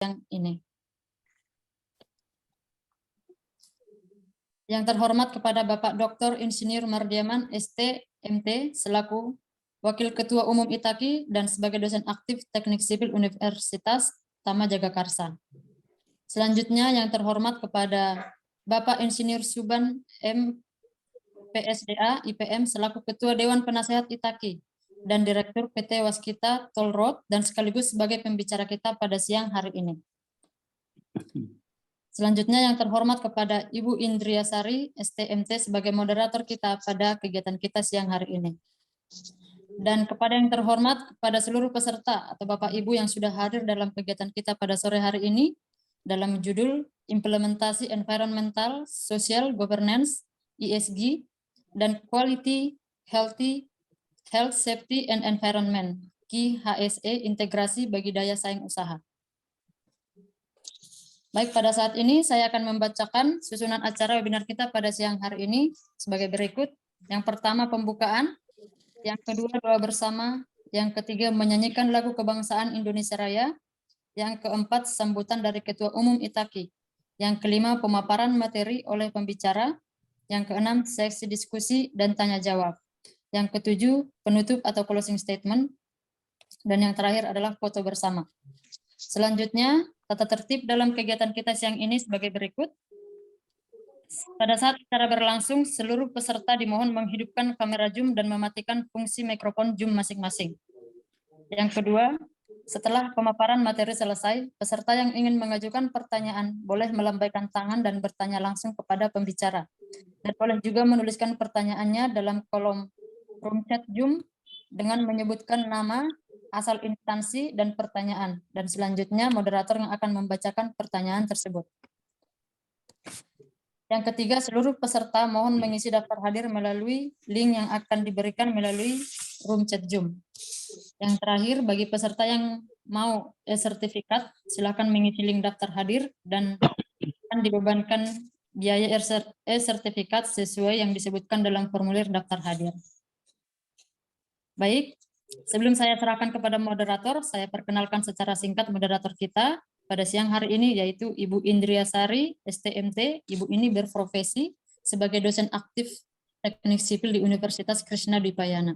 yang ini. Yang terhormat kepada Bapak Dr. Insinyur Mardiaman, ST, MT, selaku Wakil Ketua Umum ITAKI dan sebagai dosen aktif Teknik Sipil Universitas Tama Jagakarsa. Selanjutnya yang terhormat kepada Bapak Insinyur Suban M. PSDA IPM selaku Ketua Dewan Penasehat ITAKI dan Direktur PT Waskita Toll Road dan sekaligus sebagai pembicara kita pada siang hari ini. Selanjutnya yang terhormat kepada Ibu Indriasari STMT sebagai moderator kita pada kegiatan kita siang hari ini. Dan kepada yang terhormat kepada seluruh peserta atau Bapak Ibu yang sudah hadir dalam kegiatan kita pada sore hari ini dalam judul Implementasi Environmental Social Governance ESG dan Quality Health Safety and Environment QHSE integrasi bagi daya saing usaha. Baik, pada saat ini saya akan membacakan susunan acara webinar kita pada siang hari ini sebagai berikut. Yang pertama pembukaan, yang kedua doa bersama, yang ketiga menyanyikan lagu kebangsaan Indonesia Raya, yang keempat sambutan dari Ketua Umum ITAKI, yang kelima pemaparan materi oleh pembicara, yang keenam sesi diskusi dan tanya jawab, yang ketujuh penutup atau closing statement, dan yang terakhir adalah foto bersama. Selanjutnya, tata tertib dalam kegiatan kita siang ini sebagai berikut. Pada saat acara berlangsung, seluruh peserta dimohon menghidupkan kamera Zoom dan mematikan fungsi mikrofon Zoom masing-masing. Yang kedua, setelah pemaparan materi selesai, peserta yang ingin mengajukan pertanyaan boleh melambaikan tangan dan bertanya langsung kepada pembicara. Dan boleh juga menuliskan pertanyaannya dalam kolom room chat Zoom dengan menyebutkan nama, asal instansi, dan pertanyaan. Dan selanjutnya moderator yang akan membacakan pertanyaan tersebut. Yang ketiga, seluruh peserta mohon mengisi daftar hadir melalui link yang akan diberikan melalui room chat Zoom. Yang terakhir, bagi peserta yang mau sertifikat, silakan mengisi link daftar hadir dan akan dibebankan biaya sertifikat sesuai yang disebutkan dalam formulir daftar hadir. Baik, sebelum saya serahkan kepada moderator, saya perkenalkan secara singkat moderator kita pada siang hari ini, yaitu Ibu Indriasari, STMT. Ibu ini berprofesi sebagai dosen aktif Teknik Sipil di Universitas Krishnadipayana.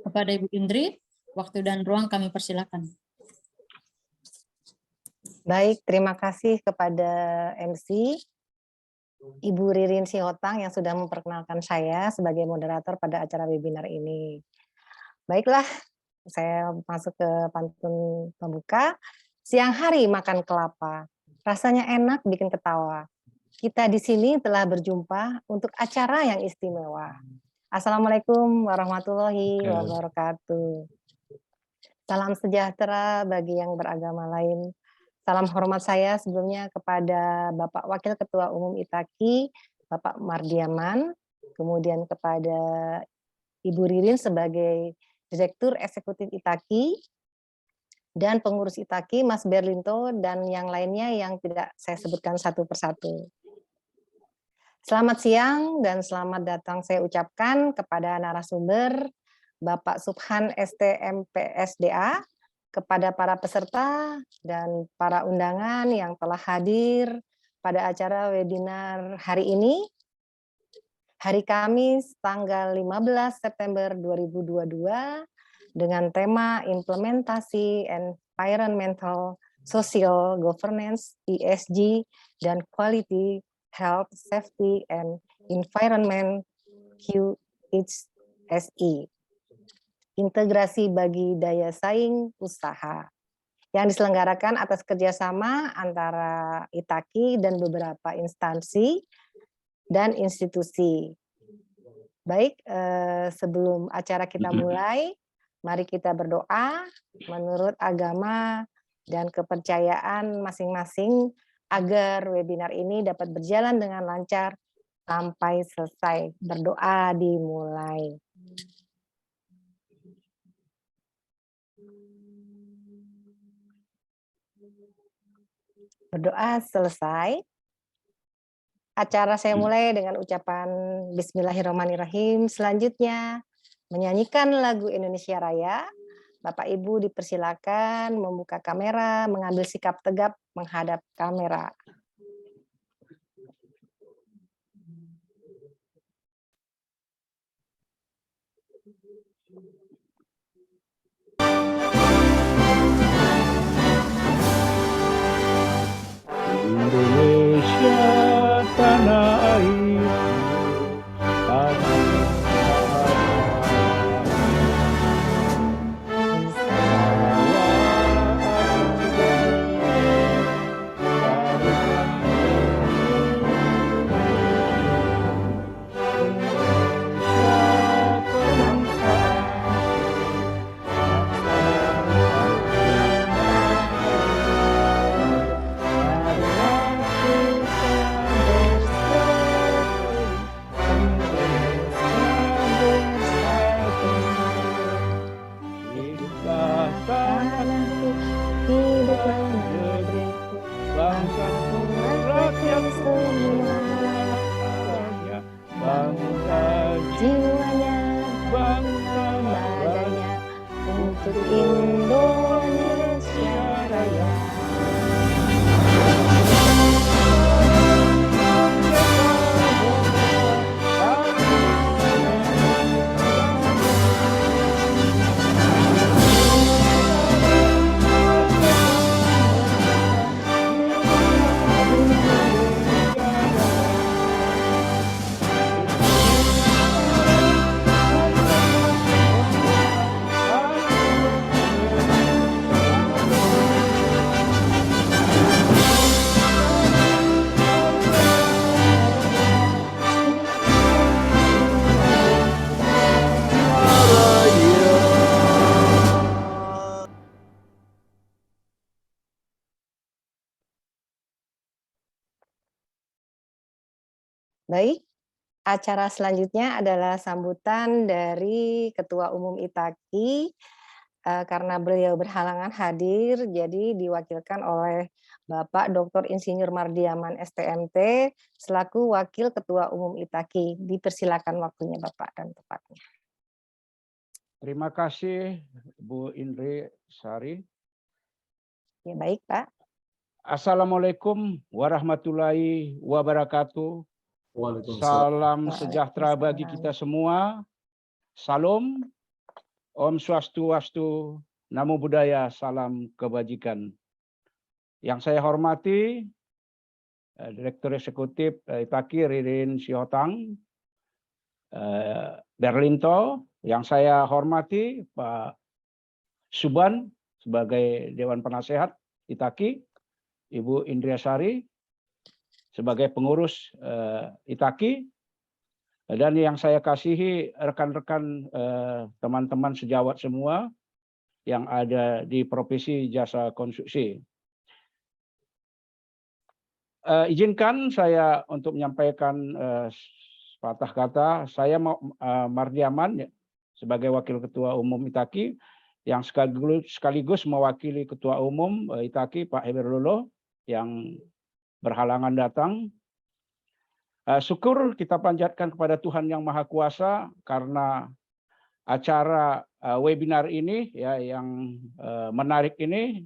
Kepada Ibu Indri, waktu dan ruang kami persilakan. Baik, terima kasih kepada MC, Ibu Ririn Sihotang yang sudah memperkenalkan saya sebagai moderator pada acara webinar ini. Baiklah, saya masuk ke pantun pembuka. Siang hari makan kelapa, rasanya enak bikin ketawa. Kita di sini telah berjumpa untuk acara yang istimewa. Assalamualaikum warahmatullahi wabarakatuh. Salam sejahtera bagi yang beragama lain. Salam hormat saya sebelumnya kepada Bapak Wakil Ketua Umum ITAKI, Bapak Mardiaman, kemudian kepada Ibu Ririn sebagai Direktur Eksekutif ITAKI, dan pengurus ITAKI, Mas Berlinto, dan yang lainnya yang tidak saya sebutkan satu persatu. Selamat siang dan selamat datang saya ucapkan kepada narasumber, Bapak Subhan STMPSDA, kepada para peserta dan para undangan yang telah hadir pada acara webinar hari ini, hari Kamis tanggal 15 September 2022 dengan tema Implementasi Environmental Social Governance ESG dan Quality Health Safety and Environment QHSE. Integrasi bagi daya saing usaha yang diselenggarakan atas kerjasama antara ITAKI dan beberapa instansi dan institusi. Baik, sebelum acara kita mulai, mari kita berdoa menurut agama dan kepercayaan masing-masing agar webinar ini dapat berjalan dengan lancar sampai selesai. Berdoa dimulai. Berdoa selesai. Acara saya mulai dengan ucapan Bismillahirrahmanirrahim. Selanjutnya menyanyikan lagu Indonesia Raya Bapak Ibu dipersilakan membuka kamera, mengambil sikap tegap menghadap kamera. Indonesia tanah airku, tanah Hiduplah negeriku, bangsaku, rakyatku semuanya, bangsa jiwanya, bangsa badannya untuk Indonesia Raya. Baik, acara selanjutnya adalah sambutan dari Ketua Umum ITAKI, karena beliau berhalangan hadir, jadi diwakilkan oleh Bapak Dr. Insinyur Mardiaman STMT, selaku Wakil Ketua Umum ITAKI. Dipersilakan waktunya Bapak dan tempatnya. Terima kasih Bu Indri Sari. Ya, baik Pak. Assalamualaikum warahmatullahi wabarakatuh. Salam sejahtera bagi kita semua. Salam, Om Swastiastu, Namo Buddhaya, salam kebajikan. Yang saya hormati Direktur Eksekutif ITAKI Ririn Syihotang Berlinto, yang saya hormati Pak Suban sebagai Dewan Penasehat ITAKI, Ibu Indriasari sebagai pengurus ITAKI, dan yang saya kasihi rekan-rekan teman-teman sejawat semua yang ada di Profesi Jasa Konstruksi. Izinkan saya untuk menyampaikan sepatah kata. Saya Mardiaman sebagai Wakil Ketua Umum ITAKI yang sekaligus mewakili Ketua Umum ITAKI Pak Heberlolo yang berhalangan datang. Syukur kita panjatkan kepada Tuhan Yang Maha Kuasa karena acara webinar ini ya yang menarik ini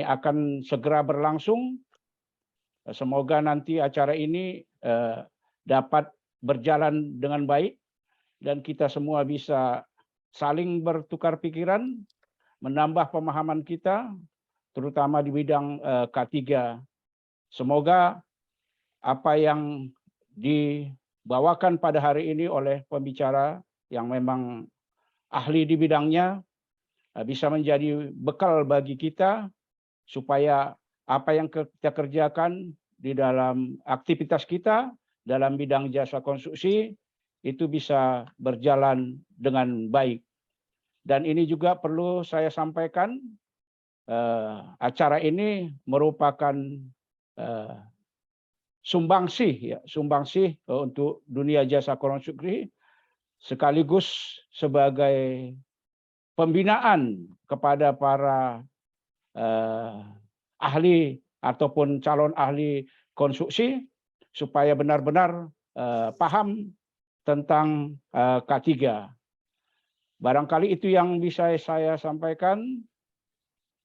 akan segera berlangsung. Semoga nanti acara ini dapat berjalan dengan baik dan kita semua bisa saling bertukar pikiran, menambah pemahaman kita, terutama di bidang K3. Semoga apa yang dibawakan pada hari ini oleh pembicara yang memang ahli di bidangnya bisa menjadi bekal bagi kita supaya apa yang kita kerjakan di dalam aktivitas kita dalam bidang jasa konstruksi itu bisa berjalan dengan baik. Dan ini juga perlu saya sampaikan, acara ini merupakan sumbangsih untuk dunia jasa konstruksi sekaligus sebagai pembinaan kepada para ahli ataupun calon ahli konstruksi supaya benar-benar paham tentang K3. Barangkali itu yang bisa saya sampaikan.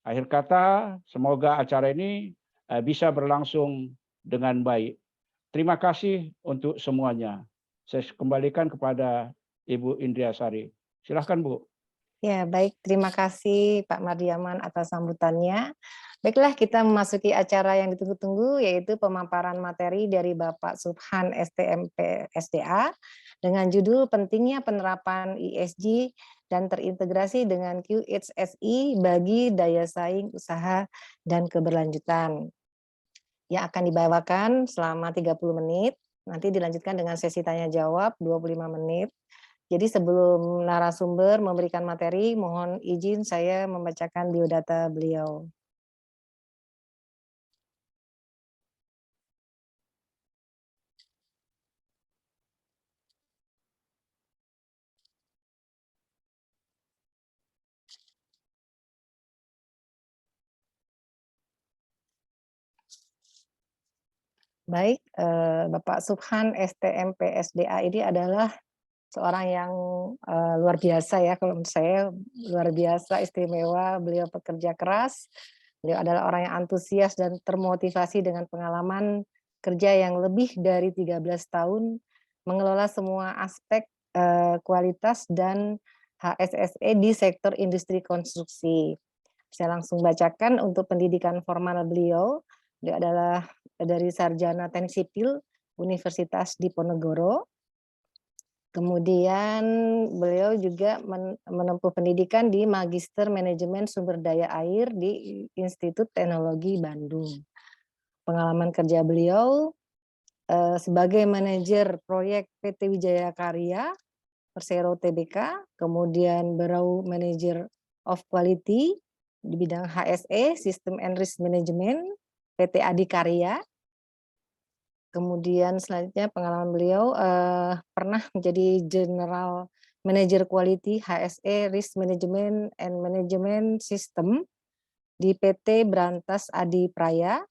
Akhir kata, semoga acara ini bisa berlangsung dengan baik. Terima kasih untuk semuanya. Saya kembalikan kepada Ibu Indriasari. Silahkan, Bu. Ya, baik. Terima kasih Pak Mardiaman atas sambutannya. Baiklah, kita memasuki acara yang ditunggu-tunggu, yaitu pemaparan materi dari Bapak Subhan STMP SDA dengan judul Pentingnya Penerapan ESG dan Terintegrasi dengan QHSE bagi Daya Saing Usaha dan Keberlanjutan. Yang akan dibawakan selama 30 menit, nanti dilanjutkan dengan sesi tanya-jawab 25 menit. Jadi sebelum narasumber memberikan materi, mohon izin saya membacakan biodata beliau. Baik, Bapak Subhan STMP SDA ini adalah seorang yang luar biasa ya, kalau menurut saya luar biasa, istimewa. Beliau pekerja keras, beliau adalah orang yang antusias dan termotivasi dengan pengalaman kerja yang lebih dari 13 tahun, mengelola semua aspek kualitas dan HSSE di sektor industri konstruksi. Saya langsung bacakan untuk pendidikan formal beliau. Beliau adalah dari Sarjana Teknik Sipil Universitas Diponegoro. Kemudian beliau juga menempuh pendidikan di Magister Manajemen Sumber Daya Air di Institut Teknologi Bandung. Pengalaman kerja beliau sebagai manajer proyek PT Wijaya Karya, Persero Tbk, kemudian Bureau Manager of Quality di bidang HSE, System and Risk Management, PT Adikarya. Kemudian selanjutnya pengalaman beliau pernah menjadi General Manager Quality HSE Risk Management and Management System di PT Brantas Abipraya,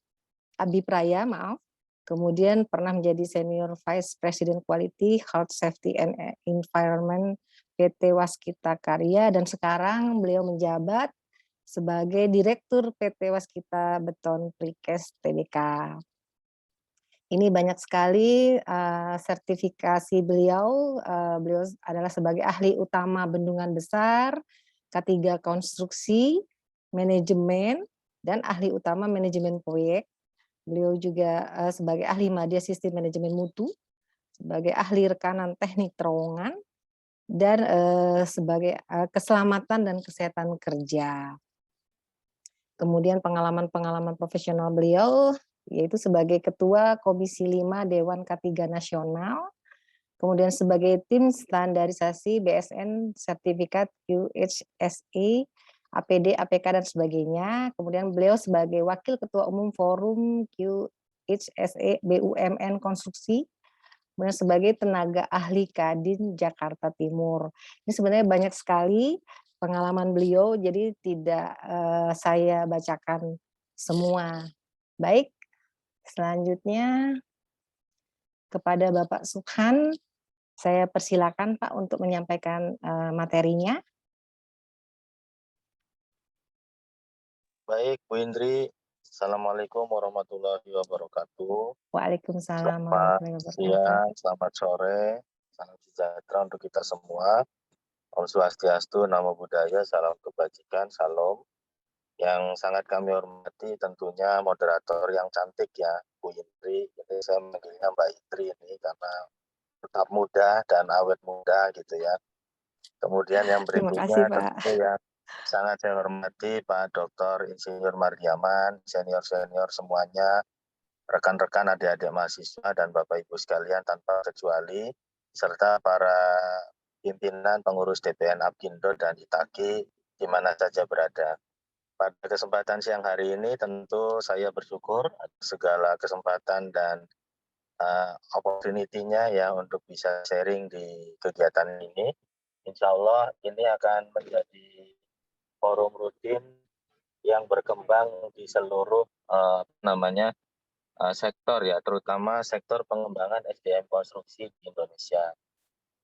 maaf. Kemudian pernah menjadi Senior Vice President Quality Health Safety and Environment PT Waskita Karya, dan sekarang beliau menjabat sebagai Direktur PT Waskita Beton Precast Tbk. Ini banyak sekali sertifikasi beliau. Beliau adalah sebagai ahli utama bendungan besar, K3 konstruksi, manajemen, dan ahli utama manajemen proyek. Beliau juga sebagai ahli media sistem manajemen mutu, sebagai ahli rekanan teknik terowongan, dan sebagai keselamatan dan kesehatan kerja. Kemudian pengalaman-pengalaman profesional beliau yaitu sebagai Ketua Komisi 5 Dewan K3 Nasional, kemudian sebagai tim standarisasi BSN Sertifikat QHSE, APD, APK, dan sebagainya. Kemudian beliau sebagai Wakil Ketua Umum Forum QHSE BUMN Konstruksi, kemudian sebagai tenaga ahli Kadin Jakarta Timur. Ini sebenarnya banyak sekali pengalaman beliau, jadi tidak saya bacakan semua. Baik, selanjutnya kepada Bapak Subhan, saya persilakan Pak untuk menyampaikan materinya. Baik, Bu Indri. Assalamualaikum warahmatullahi wabarakatuh. Waalaikumsalam Selamat warahmatullahi wabarakatuh. siang, selamat sore, salam sejahtera untuk kita semua. Om Swastiastu, Namo Buddhaya, salam kebajikan, salam. Yang sangat kami hormati tentunya moderator yang cantik ya, Bu Indri. Jadi saya manggilnya Mbak Indri ini karena tetap muda dan awet muda gitu ya. Kemudian yang Terima kasih, berikutnya Pak. tentu yang sangat saya hormati Pak Dr. Insinyur Mardiaman, senior-senior semuanya, rekan-rekan adik-adik mahasiswa dan Bapak Ibu sekalian tanpa kecuali, serta para pimpinan pengurus DPN Apkindo dan Itaki di mana saja berada. Pada kesempatan siang hari ini tentu saya bersyukur atas segala kesempatan dan opportunity-nya ya untuk bisa sharing di kegiatan ini. Insya Allah ini akan menjadi forum rutin yang berkembang di seluruh sektor ya, terutama sektor pengembangan SDM konstruksi di Indonesia.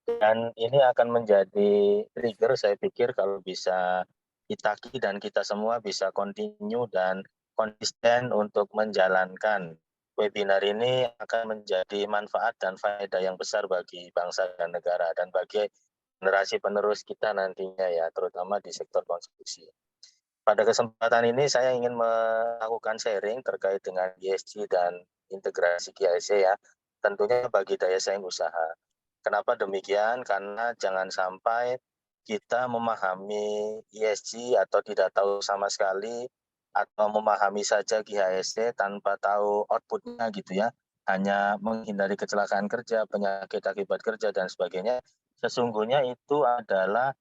Dan ini akan menjadi trigger saya pikir kalau bisa Itaki dan kita semua bisa continue dan konsisten untuk menjalankan webinar ini akan menjadi manfaat dan faedah yang besar bagi bangsa dan negara dan bagi generasi penerus kita nantinya ya, terutama di sektor konstruksi. Pada kesempatan ini saya ingin melakukan sharing terkait dengan ESG dan integrasi GIC ya, tentunya bagi daya saing usaha. Kenapa demikian? Karena jangan sampai kita memahami ESG atau tidak tahu sama sekali atau memahami saja GHSC tanpa tahu outputnya gitu ya. Hanya menghindari kecelakaan kerja, penyakit akibat kerja dan sebagainya. Sesungguhnya itu adalah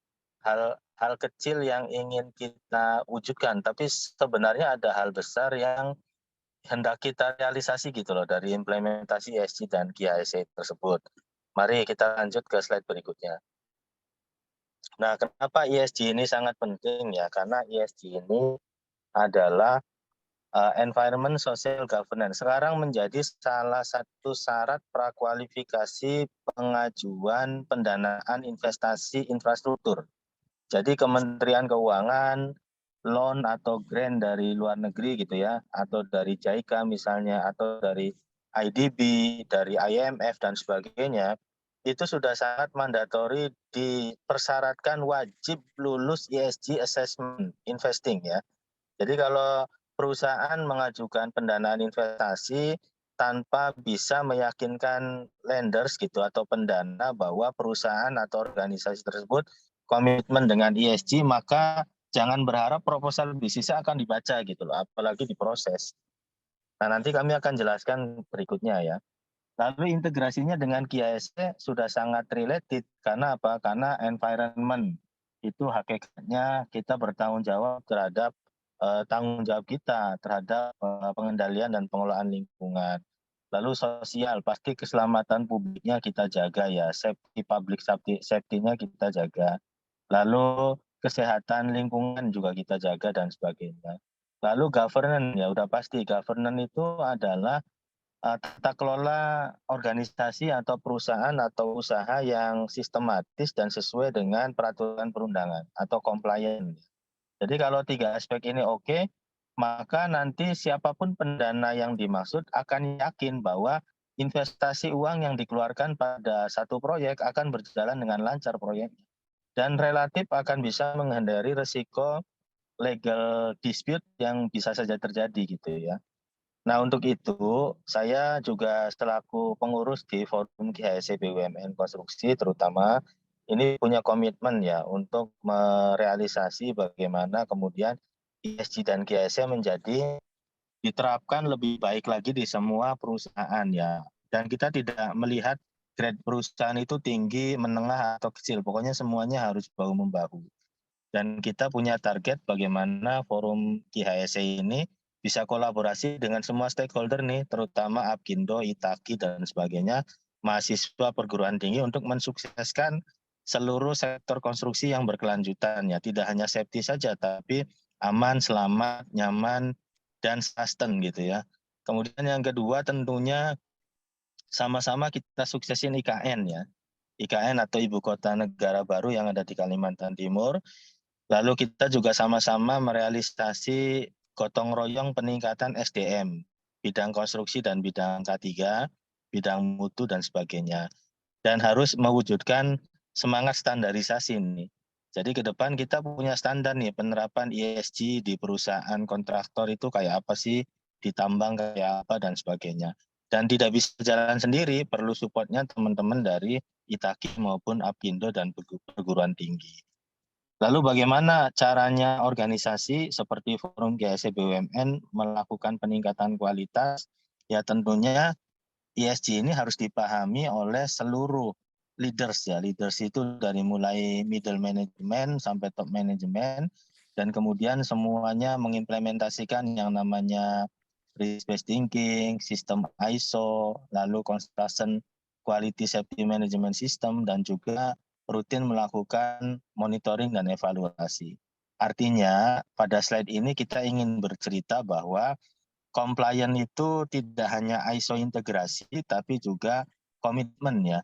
hal kecil yang ingin kita wujudkan, tapi sebenarnya ada hal besar yang hendak kita realisasi gitu loh dari implementasi ESG dan GHSC tersebut. Mari kita lanjut ke slide berikutnya. Nah, kenapa ESG ini sangat penting ya? Karena ESG ini adalah environment social governance. Sekarang menjadi salah satu syarat prakualifikasi pengajuan pendanaan investasi infrastruktur. Jadi Kementerian Keuangan, loan atau grant dari luar negeri gitu ya, atau dari JICA misalnya, atau dari IDB, dari IMF dan sebagainya, itu sudah sangat mandatori dipersyaratkan wajib lulus ESG assessment investing ya. Jadi kalau perusahaan mengajukan pendanaan investasi tanpa bisa meyakinkan lenders gitu atau pendana bahwa perusahaan atau organisasi tersebut komitmen dengan ESG, maka jangan berharap proposal bisnisnya akan dibaca gitu loh, apalagi diproses. Nah, nanti kami akan jelaskan berikutnya ya. Lalu integrasinya dengan GISC sudah sangat related karena apa? Karena environment itu hakikatnya kita bertanggung jawab terhadap tanggung jawab kita terhadap pengendalian dan pengelolaan lingkungan. Lalu sosial, pasti keselamatan publiknya kita jaga ya, safety public safety-nya kita jaga. Lalu kesehatan lingkungan juga kita jaga dan sebagainya. Lalu governance ya udah pasti governance itu adalah tata kelola organisasi atau perusahaan atau usaha yang sistematis dan sesuai dengan peraturan perundangan atau compliant. Jadi kalau 3 aspek ini oke, maka nanti siapapun pendana yang dimaksud akan yakin bahwa investasi uang yang dikeluarkan pada satu proyek akan berjalan dengan lancar proyeknya. Dan relatif akan bisa menghindari risiko legal dispute yang bisa saja terjadi gitu ya. Nah untuk itu saya juga selaku pengurus di Forum GHSC BUMN Konstruksi terutama ini punya komitmen ya untuk merealisasi bagaimana kemudian ESG dan GHSC menjadi diterapkan lebih baik lagi di semua perusahaan ya. Dan kita tidak melihat grade perusahaan itu tinggi, menengah atau kecil. Pokoknya semuanya harus bahu-membahu. Dan kita punya target bagaimana forum GHSC ini bisa kolaborasi dengan semua stakeholder nih, terutama Apkindo, Itaki, dan sebagainya, mahasiswa perguruan tinggi untuk mensukseskan seluruh sektor konstruksi yang berkelanjutan ya. Tidak hanya safety saja, tapi aman, selamat, nyaman, dan sustain gitu ya. Kemudian yang kedua tentunya sama-sama kita suksesin IKN ya. IKN atau Ibu Kota Negara Baru yang ada di Kalimantan Timur. Lalu kita juga sama-sama merealisasi gotong royong peningkatan SDM, bidang konstruksi dan bidang K3, bidang mutu dan sebagainya. Dan harus mewujudkan semangat standarisasi ini. Jadi ke depan kita punya standar nih penerapan ESG di perusahaan kontraktor itu kayak apa sih, di tambang kayak apa dan sebagainya. Dan tidak bisa jalan sendiri, perlu supportnya teman-teman dari Itaki maupun Apkindo dan perguruan tinggi. Lalu bagaimana caranya organisasi seperti Forum GHSC BUMN melakukan peningkatan kualitas? Ya tentunya ESG ini harus dipahami oleh seluruh leaders ya. Leaders itu dari mulai middle management sampai top management dan kemudian semuanya mengimplementasikan yang namanya risk-based thinking, sistem ISO, lalu construction quality safety management system dan juga rutin melakukan monitoring dan evaluasi. Artinya pada slide ini kita ingin bercerita bahwa compliant itu tidak hanya ISO integrasi tapi juga komitmen ya.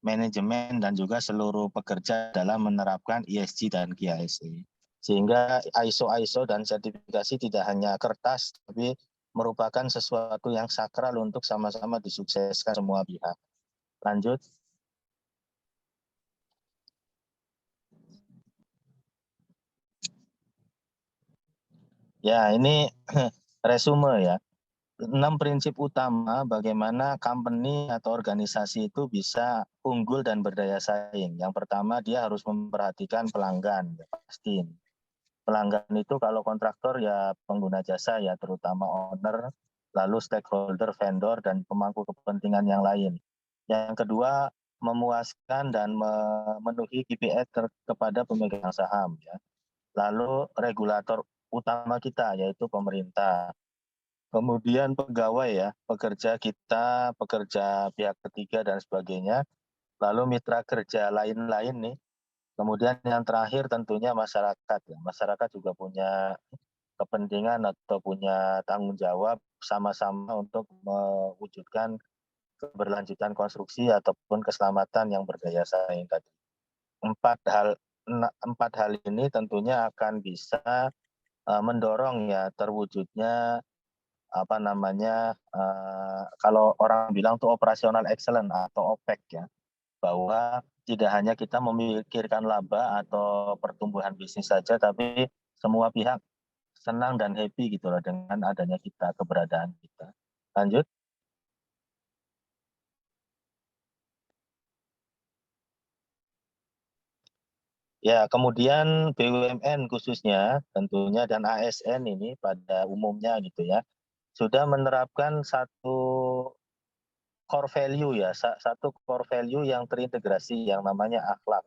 manajemen, dan juga seluruh pekerja dalam menerapkan ESG dan GISE. Sehingga ISO dan sertifikasi tidak hanya kertas, tapi merupakan sesuatu yang sakral untuk sama-sama disukseskan semua pihak. Lanjut. Ya, ini resume ya. 6 prinsip utama bagaimana company atau organisasi itu bisa unggul dan berdaya saing. Yang pertama, dia harus memperhatikan pelanggan, ya pasti. Pelanggan itu kalau kontraktor ya pengguna jasa ya, terutama owner, lalu stakeholder, vendor, dan pemangku kepentingan yang lain. Yang kedua, memuaskan dan memenuhi KPI kepada pemegang saham ya. Lalu regulator utama kita yaitu pemerintah. Kemudian pegawai ya, pekerja kita, pekerja pihak ketiga dan sebagainya. Lalu mitra kerja lain-lain nih. Kemudian yang terakhir tentunya masyarakat ya. Masyarakat juga punya kepentingan atau punya tanggung jawab sama-sama untuk mewujudkan keberlanjutan konstruksi ataupun keselamatan yang berdaya saing tadi. Empat hal ini tentunya akan bisa mendorong ya terwujudnya kalau orang bilang tuh operasional excellence atau OPEC ya, bahwa tidak hanya kita memikirkan laba atau pertumbuhan bisnis saja, tapi semua pihak senang dan happy gitu loh dengan adanya kita, keberadaan kita. Lanjut. Ya, kemudian BUMN khususnya tentunya dan ASN ini pada umumnya gitu ya, sudah menerapkan satu core value ya, satu core value yang terintegrasi yang namanya akhlak.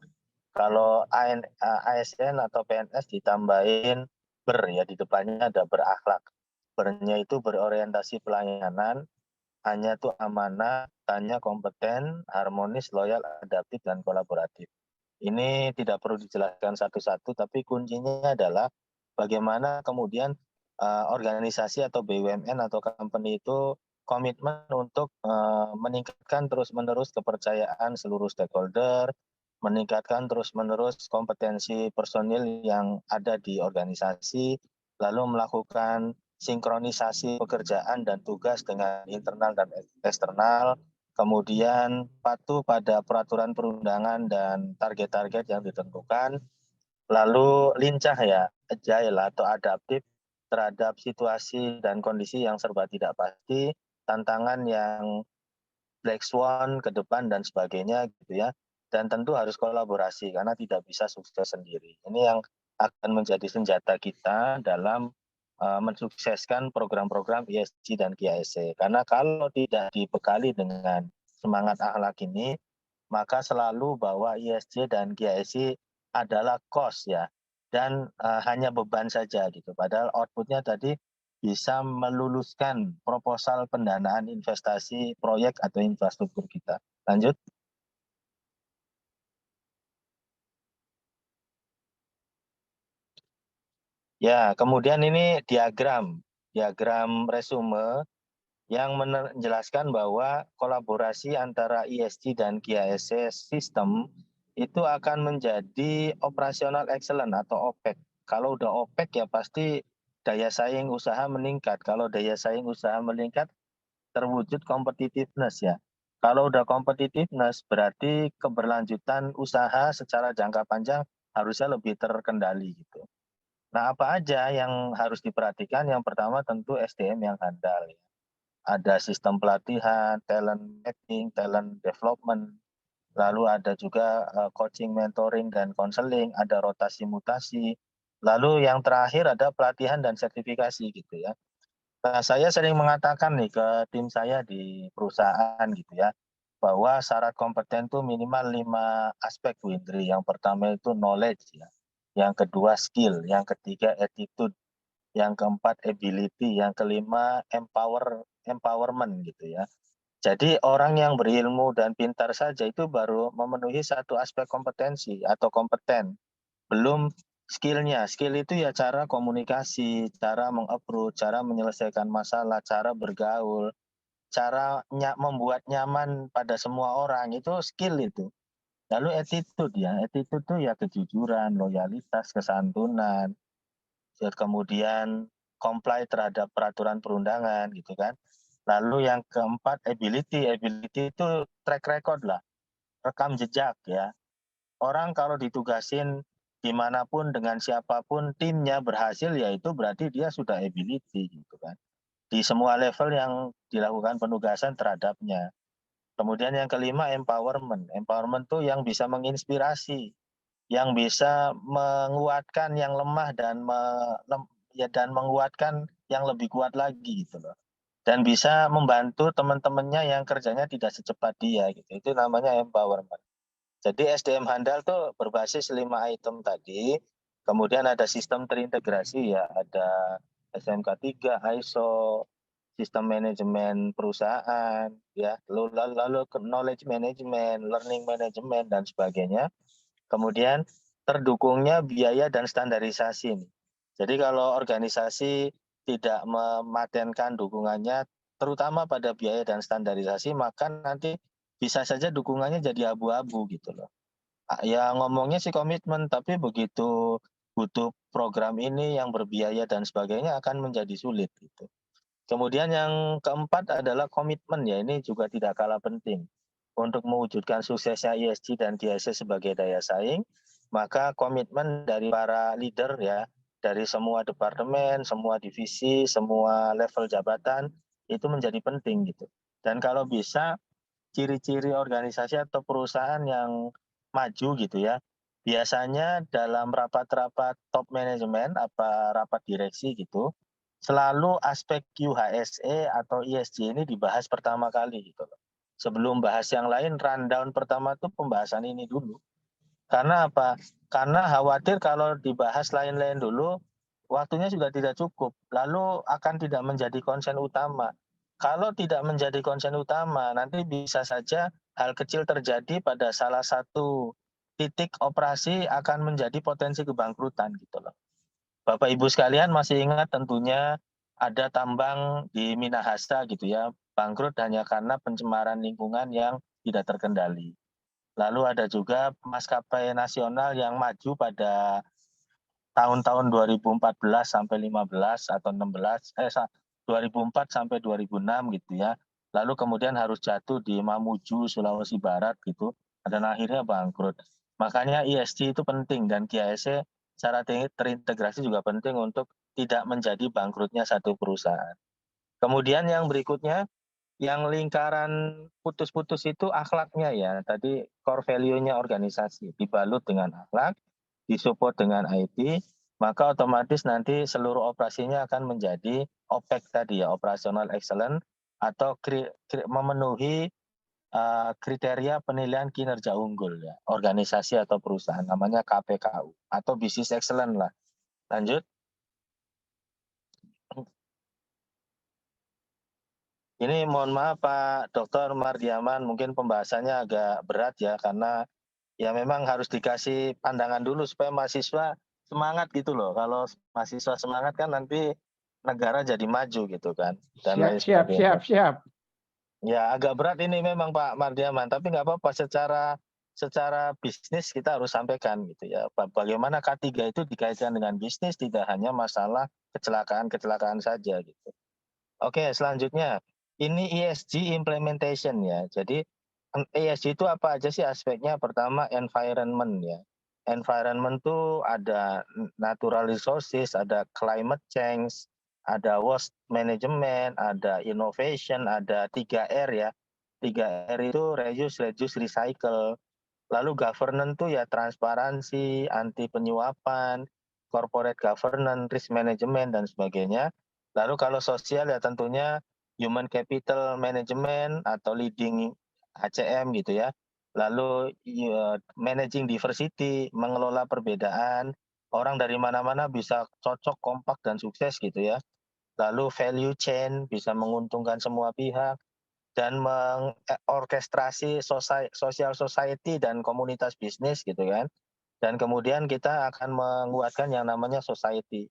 Kalau ASN atau PNS ditambahin ya di depannya ada berakhlak. Bernya itu berorientasi pelayanan, hanya tuh amanah, tanya kompeten, harmonis, loyal, adaptif, dan kolaboratif. Ini tidak perlu dijelaskan satu-satu, tapi kuncinya adalah bagaimana kemudian organisasi atau BUMN atau company itu komitmen untuk meningkatkan terus-menerus kepercayaan seluruh stakeholder, meningkatkan terus-menerus kompetensi personil yang ada di organisasi, lalu melakukan sinkronisasi pekerjaan dan tugas dengan internal dan eksternal, kemudian patuh pada peraturan perundangan dan target-target yang ditentukan, lalu lincah ya, agile atau adaptif terhadap situasi dan kondisi yang serba tidak pasti, tantangan yang black swan ke depan dan sebagainya gitu ya. Dan tentu harus kolaborasi karena tidak bisa sukses sendiri. Ini yang akan menjadi senjata kita dalam mensukseskan program-program ESG dan GISE. Karena kalau tidak dibekali dengan semangat akhlak ini, maka selalu bahwa ESG dan GISE adalah cost ya, dan hanya beban saja gitu. Padahal outputnya tadi bisa meluluskan proposal pendanaan investasi proyek atau infrastruktur kita. Lanjut. Ya, kemudian ini diagram resume yang menjelaskan bahwa kolaborasi antara ESG dan GISE sistem itu akan menjadi operasional excellent atau OPEC. Kalau udah OPEC ya pasti daya saing usaha meningkat. Kalau daya saing usaha meningkat, terwujud competitiveness ya. Kalau udah competitiveness berarti keberlanjutan usaha secara jangka panjang harusnya lebih terkendali gitu. Nah, apa aja yang harus diperhatikan? Yang pertama tentu SDM yang handal ya. Ada sistem pelatihan, talent mapping, talent development, lalu ada juga coaching, mentoring, dan counseling, ada rotasi mutasi, lalu yang terakhir ada pelatihan dan sertifikasi gitu ya. Nah, saya sering mengatakan nih ke tim saya di perusahaan gitu ya, bahwa syarat kompeten itu minimal 5 aspek Bu Indri. Yang pertama itu knowledge ya, yang kedua skill, yang ketiga attitude, yang keempat ability, yang kelima empowerment gitu ya. Jadi orang yang berilmu dan pintar saja itu baru memenuhi satu aspek kompetensi atau kompeten. Belum skill-nya. Skill itu ya cara komunikasi, cara meng-approach, cara menyelesaikan masalah, cara bergaul, membuat nyaman pada semua orang itu skill itu. Lalu attitude tuh ya kejujuran, loyalitas, kesantunan, kemudian comply terhadap peraturan perundangan gitu kan. Lalu yang keempat ability itu track record lah, rekam jejak ya. Orang kalau ditugasin dimanapun dengan siapapun timnya berhasil ya itu berarti dia sudah ability gitu kan. Di semua level yang dilakukan penugasan terhadapnya. Kemudian yang kelima empowerment. Empowerment tuh yang bisa menginspirasi, yang bisa menguatkan yang lemah dan menguatkan yang lebih kuat lagi gitu loh. Dan bisa membantu teman-temannya yang kerjanya tidak secepat dia gitu. Itu namanya empowerment. Jadi SDM handal tuh berbasis 5 item tadi. Kemudian ada sistem terintegrasi ya, ada SMK 3, ISO, sistem manajemen perusahaan, ya, lalu knowledge management, learning management dan sebagainya. Kemudian terdukungnya biaya dan standarisasi. Jadi kalau organisasi tidak mematenkan dukungannya, terutama pada biaya dan standarisasi, maka nanti bisa saja dukungannya jadi abu-abu gitu loh. Ya ngomongnya sih komitmen, tapi begitu butuh program ini yang berbiaya dan sebagainya akan menjadi sulit gitu. Kemudian yang keempat adalah komitmen ya, ini juga tidak kalah penting. Untuk mewujudkan suksesnya ESG dan DSC sebagai daya saing, maka komitmen dari para leader ya, dari semua departemen, semua divisi, semua level jabatan, itu menjadi penting gitu. Dan kalau bisa, ciri-ciri organisasi atau perusahaan yang maju gitu ya, biasanya dalam rapat-rapat top manajemen, rapat direksi gitu, selalu aspek QHSE atau ESG ini dibahas pertama kali gitu loh. Sebelum bahas yang lain, rundown pertama tuh pembahasan ini dulu. Karena apa? Karena khawatir kalau dibahas lain-lain dulu, waktunya sudah tidak cukup, lalu akan tidak menjadi konsen utama. Kalau tidak menjadi konsen utama, nanti bisa saja hal kecil terjadi pada salah satu titik operasi akan menjadi potensi kebangkrutan gitu loh. Bapak Ibu sekalian masih ingat tentunya ada tambang di Minahasa gitu ya, bangkrut hanya karena pencemaran lingkungan yang tidak terkendali. Lalu ada juga maskapai nasional yang maju pada tahun-tahun 2014 sampai 15 atau 16, 2004 sampai 2006 gitu ya. Lalu kemudian harus jatuh di Mamuju, Sulawesi Barat gitu, dan akhirnya bangkrut. Makanya ESG itu penting dan GISE secara terintegrasi juga penting untuk tidak menjadi bangkrutnya satu perusahaan. Kemudian yang berikutnya, yang lingkaran putus-putus itu akhlaknya ya. Tadi core value-nya organisasi dibalut dengan akhlak, disupport dengan IT, maka otomatis nanti seluruh operasinya akan menjadi OPEC tadi ya, operational excellent, atau memenuhi kriteria penilaian kinerja unggul ya, organisasi atau perusahaan, namanya KPKU atau business excellent lah. Lanjut. Ini mohon maaf Pak Dr. Mardiaman, mungkin pembahasannya agak berat ya, karena ya memang harus dikasih pandangan dulu supaya mahasiswa semangat gitu loh. Kalau mahasiswa semangat kan nanti negara jadi maju gitu kan. Dan lain sebagainya. Siap. Ya agak berat ini memang Pak Mardiaman, tapi nggak apa-apa, secara bisnis kita harus sampaikan gitu ya. Bagaimana K3 itu dikaitkan dengan bisnis, tidak hanya masalah kecelakaan saja gitu. Oke, selanjutnya ini ESG implementation ya. Jadi ESG itu apa aja sih aspeknya? Pertama environment ya. Environment itu ada natural resources, ada climate change, ada waste management, ada innovation, ada 3R ya. 3R itu reduce, recycle. Lalu governance itu ya transparansi, anti penyuapan, corporate governance, risk management dan sebagainya. Lalu kalau sosial ya tentunya human capital management atau leading HCM gitu ya. Lalu managing diversity, mengelola perbedaan, orang dari mana-mana bisa cocok, kompak dan sukses gitu ya. Lalu value chain bisa menguntungkan semua pihak dan mengorkestrasi social society dan komunitas bisnis gitu kan. Dan kemudian kita akan menguatkan yang namanya society.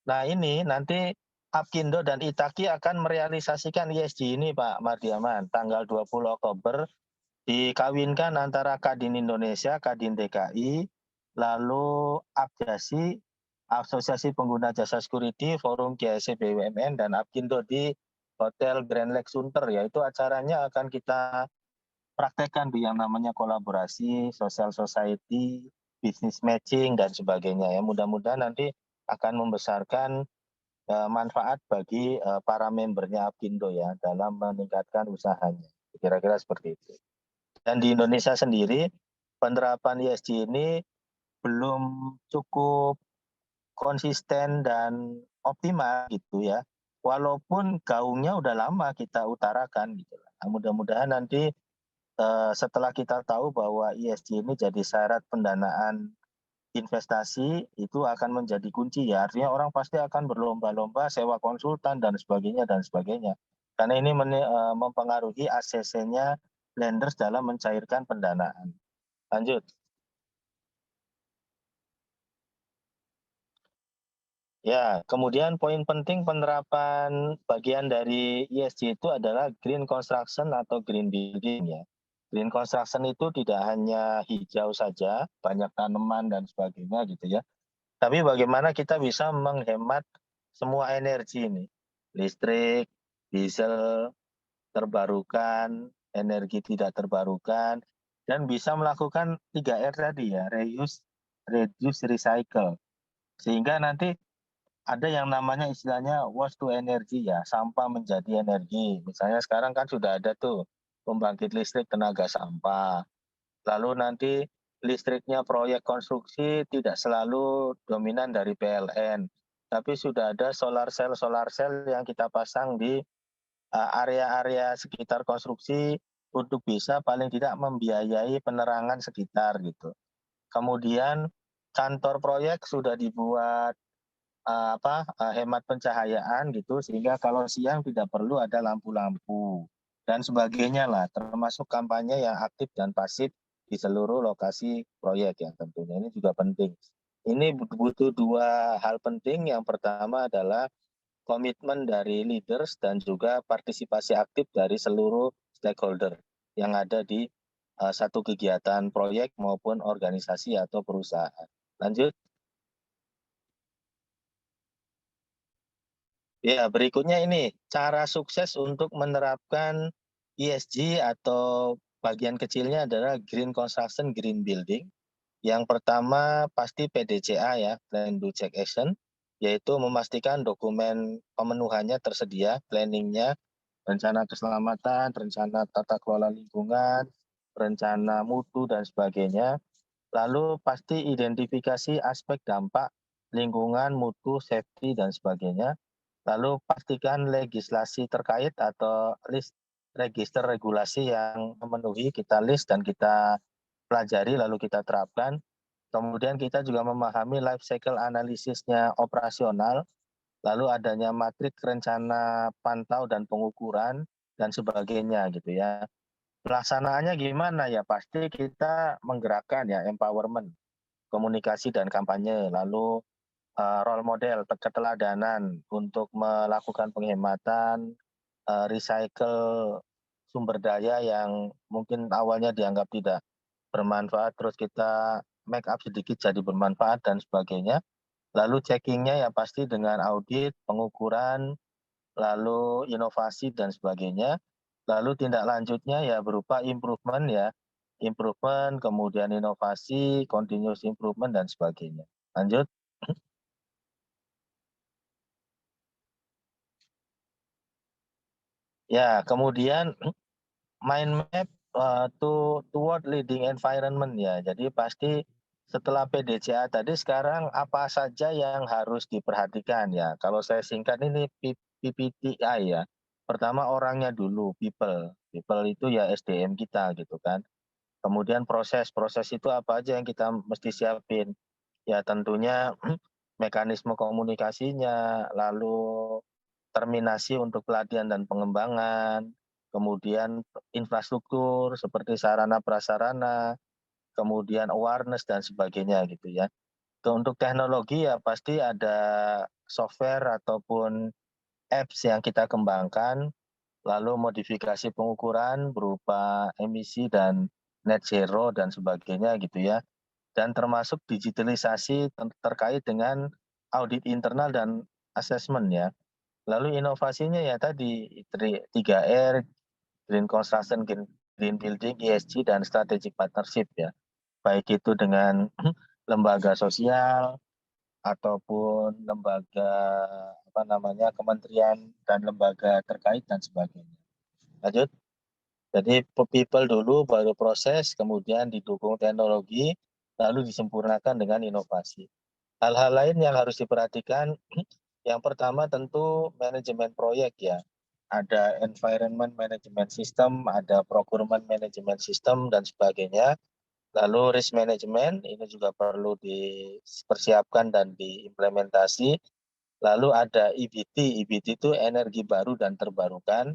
Nah ini nanti Apkindo dan Itaki akan merealisasikan ESG ini Pak Mardiaman, tanggal 20 Oktober dikawinkan antara Kadin Indonesia, Kadin DKI, lalu Apjasi, Asosiasi Pengguna Jasa Security, Forum GSC BUMN, dan Apkindo di Hotel Grand Lex Sunter, yaitu acaranya akan kita praktekkan yang namanya kolaborasi, social society, business matching, dan sebagainya ya. Mudah-mudahan nanti akan membesarkan manfaat bagi para membernya Apkindo ya dalam meningkatkan usahanya. Kira-kira seperti itu. Dan di Indonesia sendiri penerapan ESG ini belum cukup konsisten dan optimal gitu ya. Walaupun gaungnya udah lama kita utarakan gitu. Nah, mudah-mudahan nanti setelah kita tahu bahwa ESG ini jadi syarat pendanaan investasi, itu akan menjadi kunci ya. Artinya orang pasti akan berlomba-lomba sewa konsultan dan sebagainya dan sebagainya. Karena ini mempengaruhi ACC-nya lenders dalam mencairkan pendanaan. Lanjut. Ya, kemudian poin penting penerapan bagian dari ESG itu adalah green construction atau green building ya. Green construction itu tidak hanya hijau saja, banyak tanaman dan sebagainya gitu ya. Tapi bagaimana kita bisa menghemat semua energi ini, listrik, diesel, terbarukan, energi tidak terbarukan, dan bisa melakukan 3R tadi ya, reuse, reduce, recycle. Sehingga nanti ada yang namanya istilahnya waste to energy ya, sampah menjadi energi. Misalnya sekarang kan sudah ada tuh pembangkit listrik tenaga sampah. Lalu nanti listriknya proyek konstruksi tidak selalu dominan dari PLN, tapi sudah ada solar cell yang kita pasang di area-area sekitar konstruksi untuk bisa paling tidak membiayai penerangan sekitar gitu. Kemudian kantor proyek sudah dibuat hemat pencahayaan gitu sehingga kalau siang tidak perlu ada lampu-lampu dan sebagainya lah, termasuk kampanye yang aktif dan pasif di seluruh lokasi proyek ya tentunya ini juga penting. Ini butuh dua hal penting. Yang pertama adalah komitmen dari leaders dan juga partisipasi aktif dari seluruh stakeholder yang ada di satu kegiatan proyek maupun organisasi atau perusahaan. Lanjut. Ya, berikutnya ini cara sukses untuk menerapkan ESG atau bagian kecilnya adalah green construction, green building. Yang pertama pasti PDCA ya, Plan Do Check Action, yaitu memastikan dokumen pemenuhannya tersedia, planningnya, rencana keselamatan, rencana tata kelola lingkungan, rencana mutu dan sebagainya. Lalu pasti identifikasi aspek dampak lingkungan, mutu, safety dan sebagainya. Lalu pastikan legislasi terkait atau list register regulasi yang memenuhi kita list dan kita pelajari lalu kita terapkan. Kemudian kita juga memahami life cycle analisisnya operasional, lalu adanya matrik rencana pantau dan pengukuran dan sebagainya gitu ya. Pelaksanaannya gimana ya? Pasti kita menggerakkan ya empowerment, komunikasi dan kampanye, lalu role model, keteladanan untuk melakukan penghematan, recycle sumber daya yang mungkin awalnya dianggap tidak bermanfaat, terus kita make up sedikit jadi bermanfaat dan sebagainya. Lalu checkingnya ya pasti dengan audit, pengukuran, lalu inovasi dan sebagainya. Lalu tindak lanjutnya ya berupa improvement ya, improvement, kemudian inovasi, continuous improvement dan sebagainya. Lanjut. Ya, kemudian mind map toward leading environment ya. Jadi pasti setelah PDCA tadi sekarang apa saja yang harus diperhatikan ya. Kalau saya singkat ini PPTI ya. Pertama orangnya dulu, people. People itu ya SDM kita gitu kan. Kemudian proses itu apa aja yang kita mesti siapin. Ya tentunya mekanisme komunikasinya, lalu terminasi untuk pelatihan dan pengembangan, kemudian infrastruktur seperti sarana prasarana, kemudian awareness dan sebagainya gitu ya. Untuk teknologi ya pasti ada software ataupun apps yang kita kembangkan, lalu modifikasi pengukuran berupa emisi dan net zero dan sebagainya gitu ya. Dan termasuk digitalisasi terkait dengan audit internal dan asesmen ya. Lalu inovasinya ya tadi 3R, Green Construction, Green Building, ESG, dan Strategic Partnership ya. Baik itu dengan lembaga sosial ataupun lembaga kementerian dan lembaga terkait dan sebagainya. Lanjut. Jadi people dulu baru proses, kemudian didukung teknologi, lalu disempurnakan dengan inovasi. Hal-hal lain yang harus diperhatikan, yang pertama tentu manajemen proyek ya. Ada environment management system, ada procurement management system, dan sebagainya. Lalu risk management, ini juga perlu dipersiapkan dan diimplementasi. Lalu ada EBT, EBT itu energi baru dan terbarukan.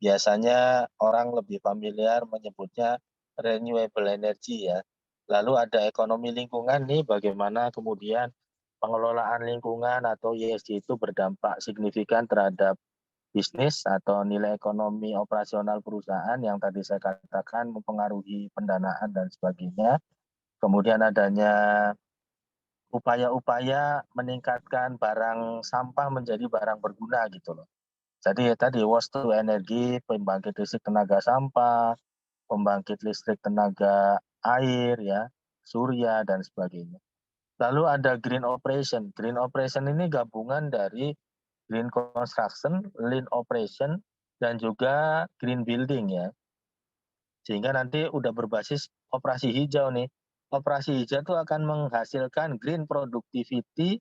Biasanya orang lebih familiar menyebutnya renewable energy ya. Lalu ada ekonomi lingkungan nih, bagaimana kemudian pengelolaan lingkungan atau ESG itu berdampak signifikan terhadap bisnis atau nilai ekonomi operasional perusahaan yang tadi saya katakan mempengaruhi pendanaan dan sebagainya. Kemudian adanya upaya-upaya meningkatkan barang sampah menjadi barang berguna gitu loh. Jadi tadi waste to energi, pembangkit listrik tenaga sampah, pembangkit listrik tenaga air ya, surya dan sebagainya. Lalu ada green operation. Green operation ini gabungan dari green construction, lean operation, dan juga green building ya. Sehingga nanti udah berbasis operasi hijau nih. Operasi hijau itu akan menghasilkan green productivity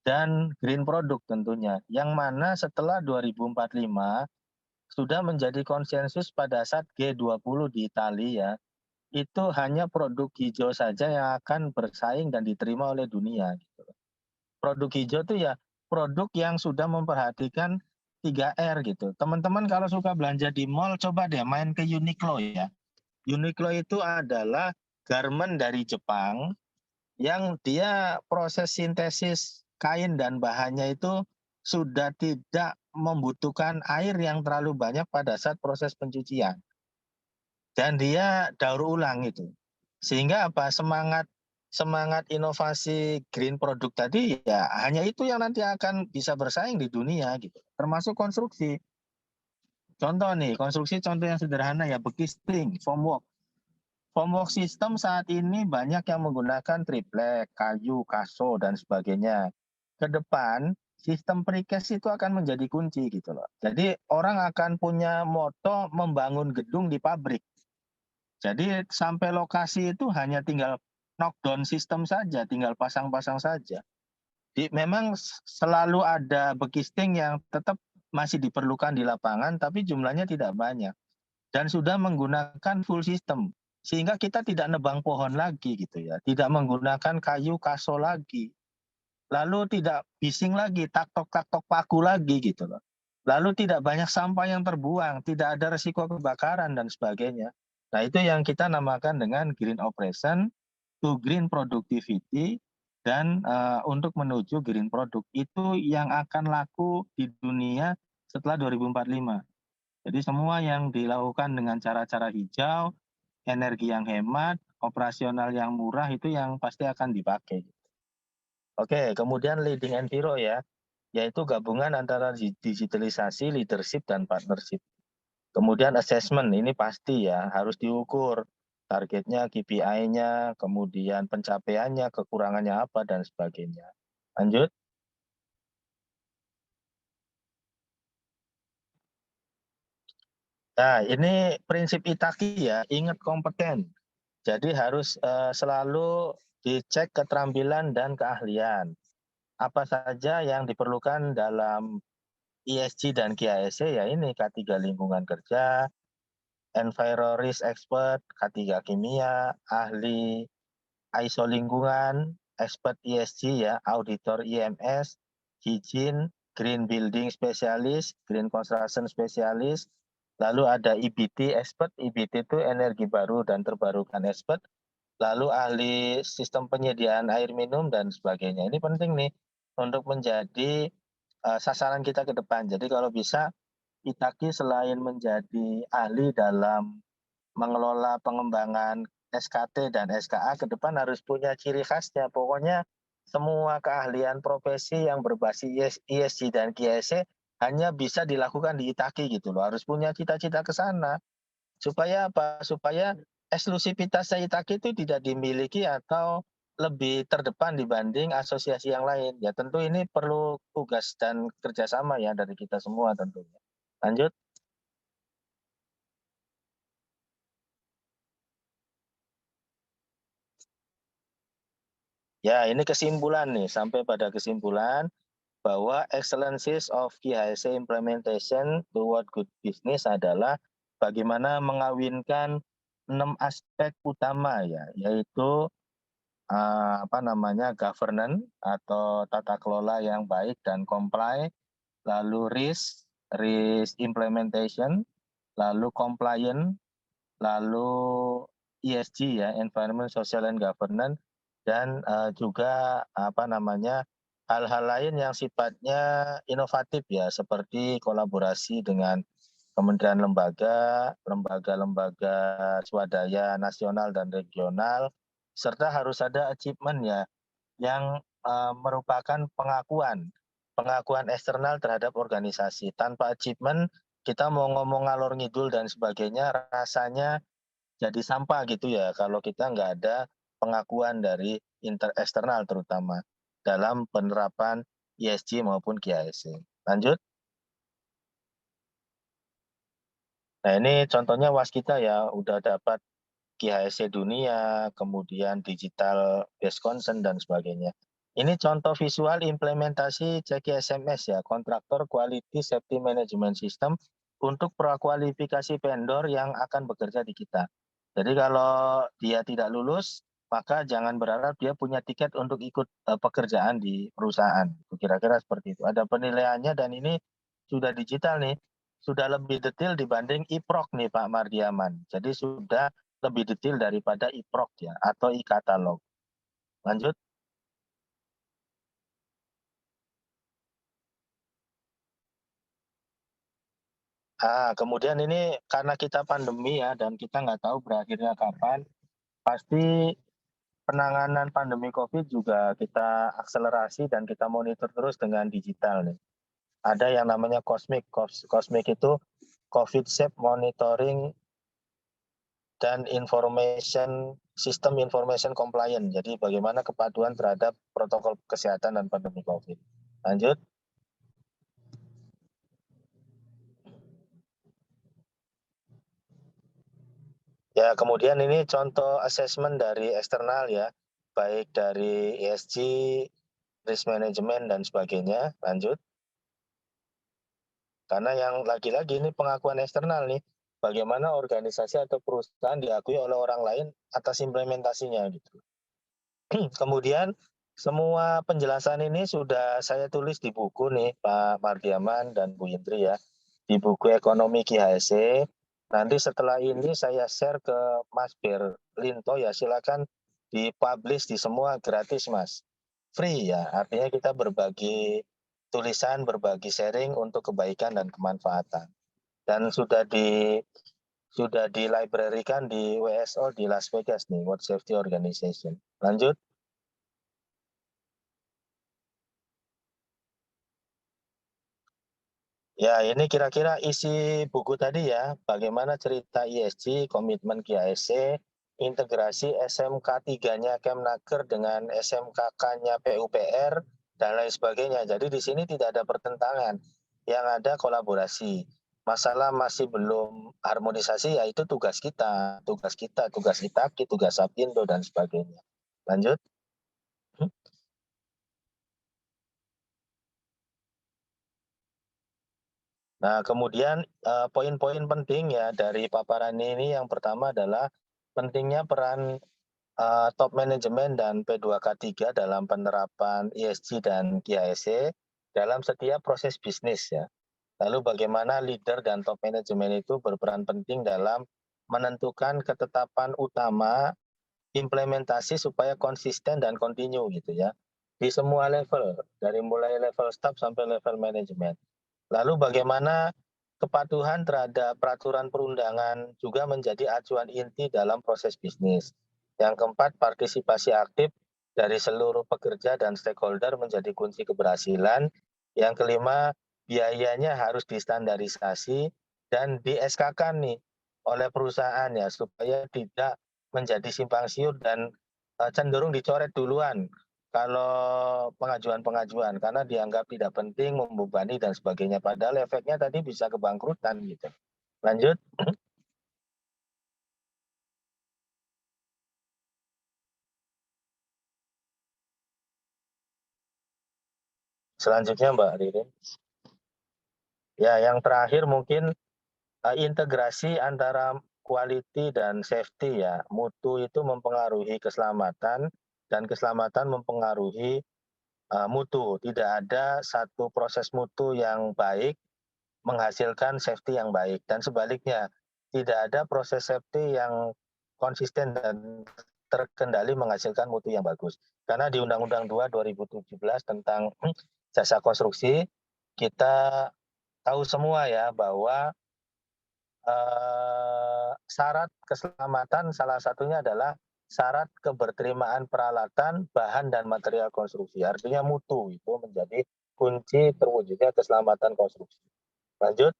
dan green product tentunya. Yang mana setelah 2045 sudah menjadi konsensus pada saat G20 di Italia, itu hanya produk hijau saja yang akan bersaing dan diterima oleh dunia. Produk hijau itu ya produk yang sudah memperhatikan 3R gitu. Teman-teman kalau suka belanja di mall, coba deh main ke Uniqlo ya. Uniqlo itu adalah garment dari Jepang yang dia proses sintesis kain dan bahannya itu sudah tidak membutuhkan air yang terlalu banyak pada saat proses pencucian. Dan dia daur ulang itu. Sehingga apa? Semangat inovasi green product tadi ya hanya itu yang nanti akan bisa bersaing di dunia gitu. Termasuk konstruksi. Contoh nih, konstruksi contoh yang sederhana ya, bekisting, formwork. Formwork system saat ini banyak yang menggunakan triplek, kayu, kaso, dan sebagainya. Ke depan, sistem precast itu akan menjadi kunci gitu loh. Jadi orang akan punya moto membangun gedung di pabrik. Jadi sampai lokasi itu hanya tinggal knockdown sistem saja, tinggal pasang-pasang saja. Memang selalu ada bekisting yang tetap masih diperlukan di lapangan, tapi jumlahnya tidak banyak. Dan sudah menggunakan full system. Sehingga kita tidak nebang pohon lagi gitu ya. Tidak menggunakan kayu kaso lagi. Lalu tidak bising lagi, taktok-taktok paku lagi gitu loh. Lalu tidak banyak sampah yang terbuang, tidak ada resiko kebakaran dan sebagainya. Nah itu yang kita namakan dengan green operation to green productivity dan untuk menuju green product. Itu yang akan laku di dunia setelah 2045. Jadi semua yang dilakukan dengan cara-cara hijau, energi yang hemat, operasional yang murah itu yang pasti akan dipakai. Oke, kemudian leading enviro ya, yaitu gabungan antara digitalisasi, leadership, dan partnership. Kemudian assessment, ini pasti ya, harus diukur targetnya, KPI-nya, kemudian pencapaiannya, kekurangannya apa, dan sebagainya. Lanjut. Nah, ini prinsip Itaki ya, ingat kompeten. Jadi harus selalu dicek keterampilan dan keahlian. Apa saja yang diperlukan dalam ESG dan GASC ya ini K3 lingkungan kerja, enviro risk expert, K3 kimia, ahli ISO lingkungan, expert ESG ya, auditor IMS, hijin, green building spesialis, green construction spesialis, lalu ada EBT expert, EBT itu energi baru dan terbarukan expert, lalu ahli sistem penyediaan air minum dan sebagainya. Ini penting nih untuk menjadi sasaran kita ke depan. Jadi kalau bisa Itaki selain menjadi ahli dalam mengelola pengembangan SKT dan SKA ke depan harus punya ciri khasnya. Pokoknya semua keahlian profesi yang berbasis ESG dan GIC hanya bisa dilakukan di Itaki gitu loh. Harus punya cita-cita ke sana. Supaya apa? Supaya eksklusivitas Itaki itu tidak dimiliki atau lebih terdepan dibanding asosiasi yang lain. Ya tentu ini perlu tugas dan kerjasama ya dari kita semua tentunya. Lanjut. Ya, ini kesimpulan nih, sampai pada kesimpulan bahwa excellencies of GHSE implementation toward good business adalah bagaimana mengawinkan 6 aspek utama ya, yaitu governance atau tata kelola yang baik dan comply, lalu risk implementation, lalu compliant, lalu ESG ya, environment, social and governance, dan juga hal-hal lain yang sifatnya inovatif ya, seperti kolaborasi dengan kementerian lembaga swadaya nasional dan regional, serta harus ada achievement ya, yang merupakan pengakuan eksternal terhadap organisasi. Tanpa achievement, kita mau ngomong ngalor ngidul dan sebagainya, rasanya jadi sampah gitu ya, kalau kita nggak ada pengakuan dari eksternal terutama dalam penerapan ESG maupun GIC. Lanjut. Nah ini contohnya waskita ya, udah dapat GHSC dunia, kemudian digital base concern dan sebagainya. Ini contoh visual implementasi CQSMS ya, Kontraktor Quality Safety Management System untuk prakualifikasi vendor yang akan bekerja di kita. Jadi kalau dia tidak lulus, maka jangan berharap dia punya tiket untuk ikut pekerjaan di perusahaan. Kira-kira seperti itu. Ada penilaiannya dan ini sudah digital nih, sudah lebih detail dibanding IPROK nih Pak Mardiaman. Jadi sudah lebih detail daripada IPROK ya, atau e-katalog. Lanjut. Kemudian ini karena kita pandemi ya, dan kita nggak tahu berakhirnya kapan, pasti penanganan pandemi COVID juga kita akselerasi dan kita monitor terus dengan digital nih. Ada yang namanya COSMIC. COSMIC itu COVID Safe Monitoring dan System Information Compliance. Jadi bagaimana kepaduan terhadap protokol kesehatan dan pandemi COVID. Lanjut. Ya, kemudian ini contoh assessment dari eksternal ya, baik dari ESG, risk management dan sebagainya. Lanjut. Karena yang lagi-lagi ini pengakuan eksternal nih, bagaimana organisasi atau perusahaan diakui oleh orang lain atas implementasinya gitu. Kemudian semua penjelasan ini sudah saya tulis di buku nih Pak Mardiaman dan Bu Indri ya, di buku Ekonomi GHSE. Nanti setelah ini saya share ke Mas Berlinto ya, silakan dipublish di semua gratis Mas. Free ya, artinya kita berbagi tulisan, berbagi sharing untuk kebaikan dan kemanfaatan. Dan sudah di-library-kan di WSO di Las Vegas nih, World Safety Organization. Lanjut. Ya, ini kira-kira isi buku tadi ya, bagaimana cerita ESG, komitmen GIC, integrasi SMK 3-nya Kemnaker dengan SMKK-nya PUPR, dan lain sebagainya. Jadi di sini tidak ada pertentangan, yang ada kolaborasi. Masalah masih belum harmonisasi, yaitu tugas Itaki, tugas Apindo, dan sebagainya. Lanjut. Nah, kemudian poin-poin penting ya dari paparan ini yang pertama adalah pentingnya peran top manajemen dan P2K3 dalam penerapan ESG dan GIC dalam setiap proses bisnis ya. Lalu bagaimana leader dan top manajemen itu berperan penting dalam menentukan ketetapan utama implementasi supaya konsisten dan kontinu gitu ya. di semua level, dari mulai level staff sampai level manajemen. Lalu bagaimana kepatuhan terhadap peraturan perundangan juga menjadi acuan inti dalam proses bisnis. Yang keempat, partisipasi aktif dari seluruh pekerja dan stakeholder menjadi kunci keberhasilan. Yang kelima, biayanya harus distandarisasi dan di-SK-kan nih oleh perusahaan ya, supaya tidak menjadi simpang siur dan cenderung dicoret duluan kalau pengajuan-pengajuan, karena dianggap tidak penting, membebani dan sebagainya. Padahal efeknya tadi bisa kebangkrutan gitu. Lanjut. Selanjutnya Mbak Ririn. Ya, yang terakhir mungkin integrasi antara quality dan safety ya. Mutu itu mempengaruhi keselamatan dan keselamatan mempengaruhi mutu. Tidak ada satu proses mutu yang baik menghasilkan safety yang baik dan sebaliknya. Tidak ada proses safety yang konsisten dan terkendali menghasilkan mutu yang bagus. Karena di Undang-Undang 2 2017 tentang jasa konstruksi kita tahu semua ya bahwa syarat keselamatan salah satunya adalah syarat keberterimaan peralatan, bahan dan material konstruksi. Artinya mutu itu menjadi kunci terwujudnya keselamatan konstruksi. Lanjut.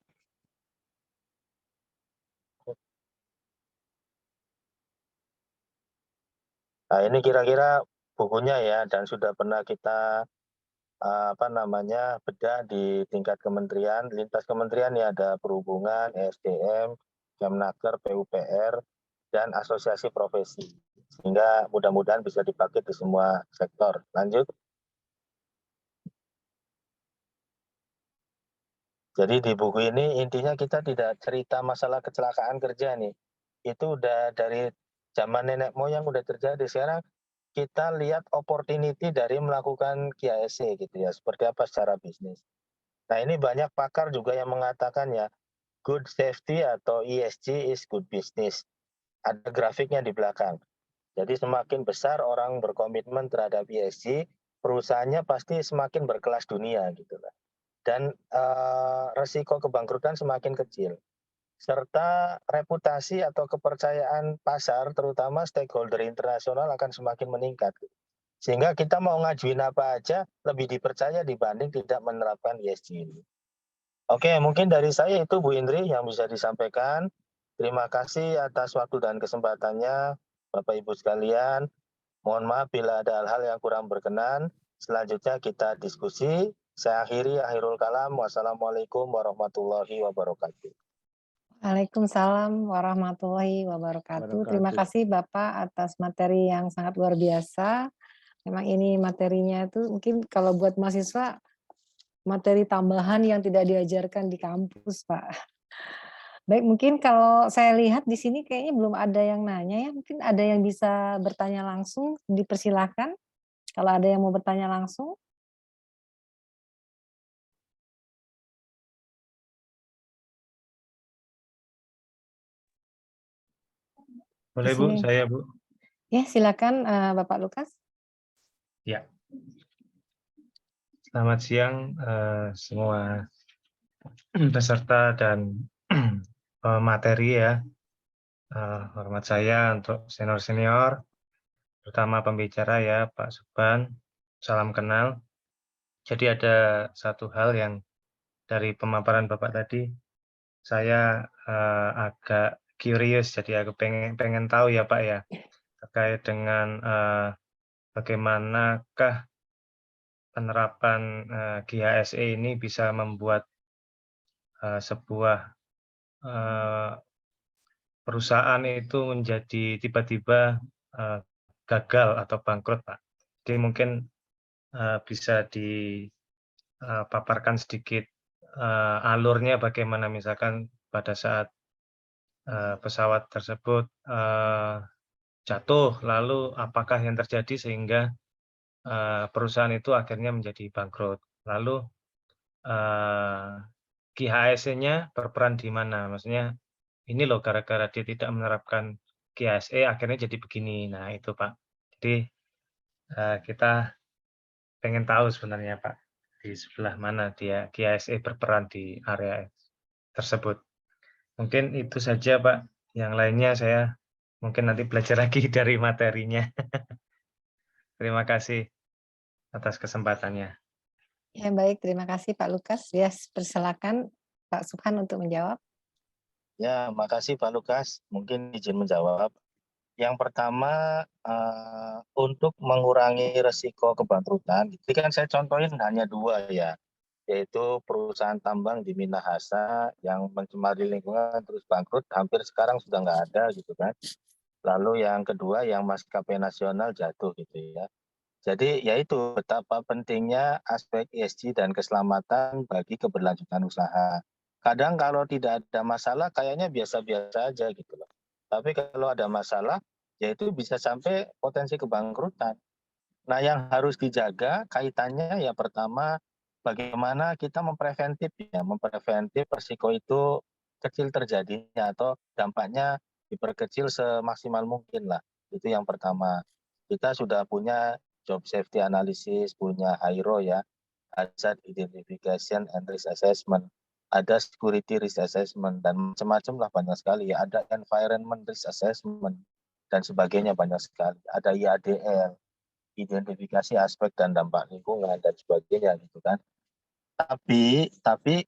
Nah, ini kira-kira bukunya ya, dan sudah pernah kita bedah di tingkat kementerian, lintas kementerian ya, ada perhubungan, ESDM, Kemnaker, PUPR, dan asosiasi profesi. Sehingga mudah-mudahan bisa dipakai di semua sektor. Lanjut. Jadi di buku ini intinya kita tidak cerita masalah kecelakaan kerja nih. Itu udah dari zaman nenek moyang udah terjadi. Sekarang kita lihat opportunity dari melakukan KISC gitu ya, seperti apa secara bisnis. Nah, ini banyak pakar juga yang mengatakan ya, good safety atau ESG is good business. Ada grafiknya di belakang. Jadi semakin besar orang berkomitmen terhadap ESG, perusahaannya pasti semakin berkelas dunia gitu lah. Dan resiko kebangkrutan semakin kecil. Serta reputasi atau kepercayaan pasar, terutama stakeholder internasional akan semakin meningkat. Sehingga kita mau ngajuin apa aja lebih dipercaya dibanding tidak menerapkan ESG ini. Oke, mungkin dari saya itu Bu Indri yang bisa disampaikan. Terima kasih atas waktu dan kesempatannya, Bapak Ibu sekalian. Mohon maaf bila ada hal-hal yang kurang berkenan. Selanjutnya kita diskusi. Saya akhiri akhirul kalam. Wassalamualaikum warahmatullahi wabarakatuh. Waalaikumsalam warahmatullahi wabarakatuh. Terima kasih Bapak atas materi yang sangat luar biasa. Memang ini materinya itu mungkin kalau buat mahasiswa materi tambahan yang tidak diajarkan di kampus, Pak. Baik, mungkin kalau saya lihat di sini kayaknya belum ada yang nanya ya. Mungkin ada yang bisa bertanya langsung, dipersilahkan. Kalau ada yang mau bertanya langsung. Boleh Bu, saya Bu. Ya, silakan Bapak Lukas. Ya. Selamat siang semua peserta dan materi ya. Hormat saya untuk senior-senior, terutama pembicara ya Pak Subhan. Salam kenal. Jadi ada satu hal yang dari pemaparan Bapak tadi, saya agak curious, jadi aku pengen tahu ya Pak ya, terkait dengan bagaimanakah penerapan GHSE ini bisa membuat sebuah perusahaan itu menjadi tiba-tiba gagal atau bangkrut, Pak. Jadi mungkin bisa dipaparkan sedikit alurnya bagaimana misalkan pada saat pesawat tersebut jatuh, lalu apakah yang terjadi sehingga perusahaan itu akhirnya menjadi bangkrut. Lalu GHSE-nya berperan di mana? Maksudnya ini loh gara-gara dia tidak menerapkan GHSE akhirnya jadi begini. Nah itu Pak. Jadi kita pengen tahu sebenarnya Pak, di sebelah mana dia GISE berperan di area tersebut. Mungkin itu saja Pak, yang lainnya saya mungkin nanti belajar lagi dari materinya. Terima kasih atas kesempatannya. Ya, baik. Terima kasih Pak Lukas. Ya, persilakan Pak Subhan untuk menjawab. Ya, makasih Pak Lukas. Mungkin izin menjawab. Yang pertama, untuk mengurangi resiko kebangkrutan, ini kan saya contohin hanya 2 ya, yaitu perusahaan tambang di Minahasa yang mencemari lingkungan terus bangkrut, hampir sekarang sudah nggak ada gitu kan. Lalu yang kedua yang maskapai nasional jatuh gitu ya. Jadi ya itu betapa pentingnya aspek ESG dan keselamatan bagi keberlanjutan usaha. Kadang kalau tidak ada masalah kayaknya biasa-biasa aja gitu loh. Tapi kalau ada masalah, ya itu bisa sampai potensi kebangkrutan. Nah, yang harus dijaga kaitannya ya pertama bagaimana kita mempreventif risiko itu kecil terjadinya atau dampaknya diperkecil semaksimal mungkin lah. Itu yang pertama. Kita sudah punya job safety analysis, punya HIRO ya, hazard identification and risk assessment, ada security risk assessment dan macam-macam lah banyak sekali ya, ada environment risk assessment dan sebagainya banyak sekali, ada IADL, identifikasi aspek dan dampak lingkungan dan sebagainya gitu kan. Tapi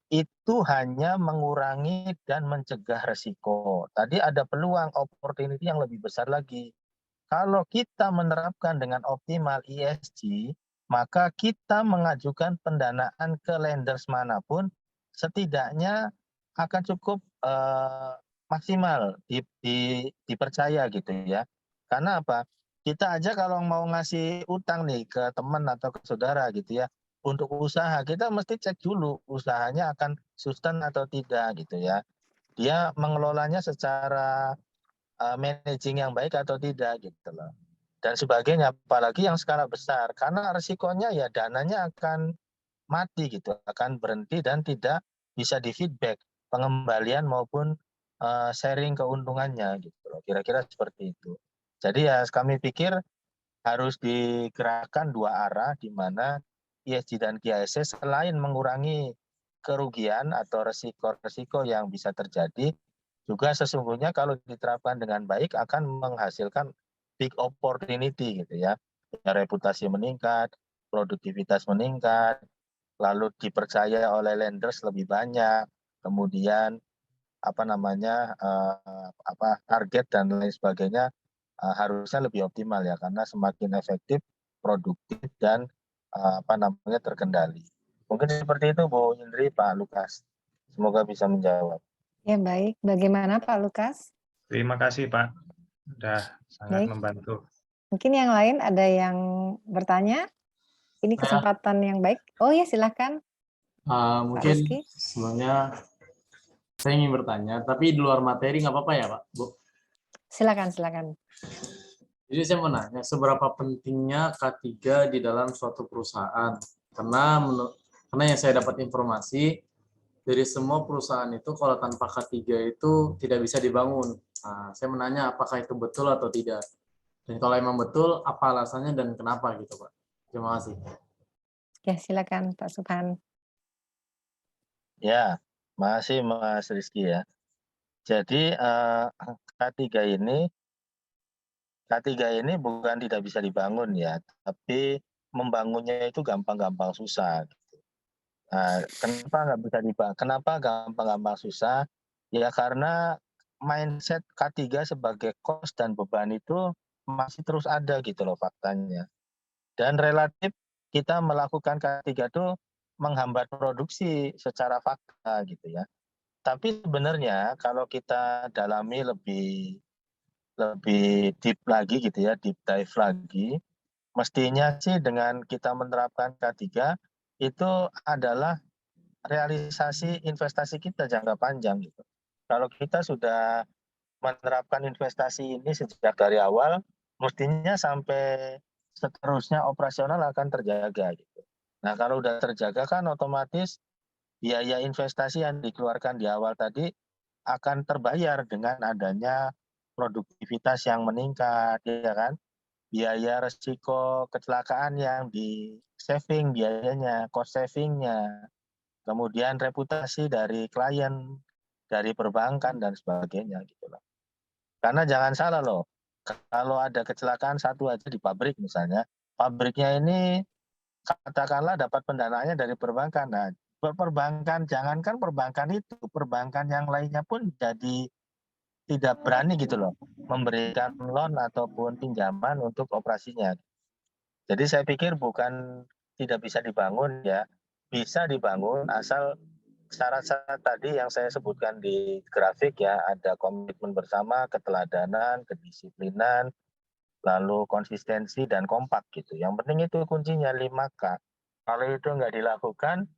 itu hanya mengurangi dan mencegah resiko. Tadi ada peluang opportunity yang lebih besar lagi. Kalau kita menerapkan dengan optimal ESG, maka kita mengajukan pendanaan ke lenders manapun setidaknya akan cukup maksimal dipercaya gitu ya. Karena apa? Kita aja kalau mau ngasih utang nih ke teman atau ke saudara gitu ya, untuk usaha kita mesti cek dulu usahanya akan sustain atau tidak gitu ya. Dia mengelolanya secara managing yang baik atau tidak gitu loh. Dan sebagainya, apalagi yang skala besar. Karena resikonya ya dananya akan mati gitu, akan berhenti dan tidak bisa di-feedback pengembalian maupun sharing keuntungannya gitu loh. Kira-kira seperti itu. Jadi ya kami pikir harus digerakkan 2 arah di mana ESG dan GISE selain mengurangi kerugian atau resiko-resiko yang bisa terjadi, juga sesungguhnya kalau diterapkan dengan baik akan menghasilkan big opportunity gitu ya. Reputasi meningkat, produktivitas meningkat, lalu dipercaya oleh lenders lebih banyak, kemudian target dan lain sebagainya harusnya lebih optimal ya karena semakin efektif, produktif dan terkendali. Mungkin seperti itu Bu Indri, Pak Lukas. Semoga bisa menjawab. Ya, baik. Bagaimana Pak Lukas? Terima kasih Pak, sudah sangat Baik. membantu. Mungkin yang lain ada yang bertanya? Ini kesempatan yang baik. Oh ya, silakan. Mungkin Rizky. sebelumnya saya ingin bertanya, tapi di luar materi nggak apa-apa ya Pak, Bu? Silakan. Jadi saya mau nanya, seberapa pentingnya K3 di dalam suatu perusahaan? Karena yang saya dapat informasi, dari semua perusahaan itu kalau tanpa K3 itu tidak bisa dibangun. Nah, saya menanya apakah itu betul atau tidak? Dan kalau emang betul, apa alasannya dan kenapa gitu Pak? Terima kasih. Ya, silakan Pak Subhan. Ya, makasih Mas Rizky ya. Jadi K3 ini bukan tidak bisa dibangun ya, tapi membangunnya itu gampang-gampang susah. Nah, kenapa nggak bisa dibangun? Kenapa gampang-gampang susah? Ya karena mindset K3 sebagai cost dan beban itu masih terus ada gitu loh faktanya. Dan relatif kita melakukan K3 itu menghambat produksi secara fakta gitu ya. Tapi sebenarnya kalau kita dalami lebih deep lagi gitu ya, deep dive lagi, mestinya sih dengan kita menerapkan K3 itu adalah realisasi investasi kita jangka panjang gitu. Kalau kita sudah menerapkan investasi ini sejak dari awal, mestinya sampai seterusnya operasional akan terjaga gitu. Nah, kalau udah terjaga kan otomatis biaya investasi yang dikeluarkan di awal tadi akan terbayar dengan adanya produktivitas yang meningkat, ya kan? biaya resiko kecelakaan yang di saving biayanya, cost savingnya, kemudian reputasi dari klien, dari perbankan dan sebagainya gitu loh. Karena jangan salah loh, kalau ada kecelakaan satu aja di pabrik misalnya, pabriknya ini katakanlah dapat pendanaannya dari perbankan. Nah, perbankan, jangankan perbankan itu, perbankan yang lainnya pun jadi tidak berani gitu loh, memberikan loan ataupun pinjaman untuk operasinya. Jadi saya pikir bukan tidak bisa dibangun ya, bisa dibangun asal syarat-syarat tadi yang saya sebutkan di grafik ya, ada komitmen bersama, keteladanan, kedisiplinan, lalu konsistensi dan kompak gitu. Yang penting itu kuncinya 5K. Kalau itu nggak dilakukan,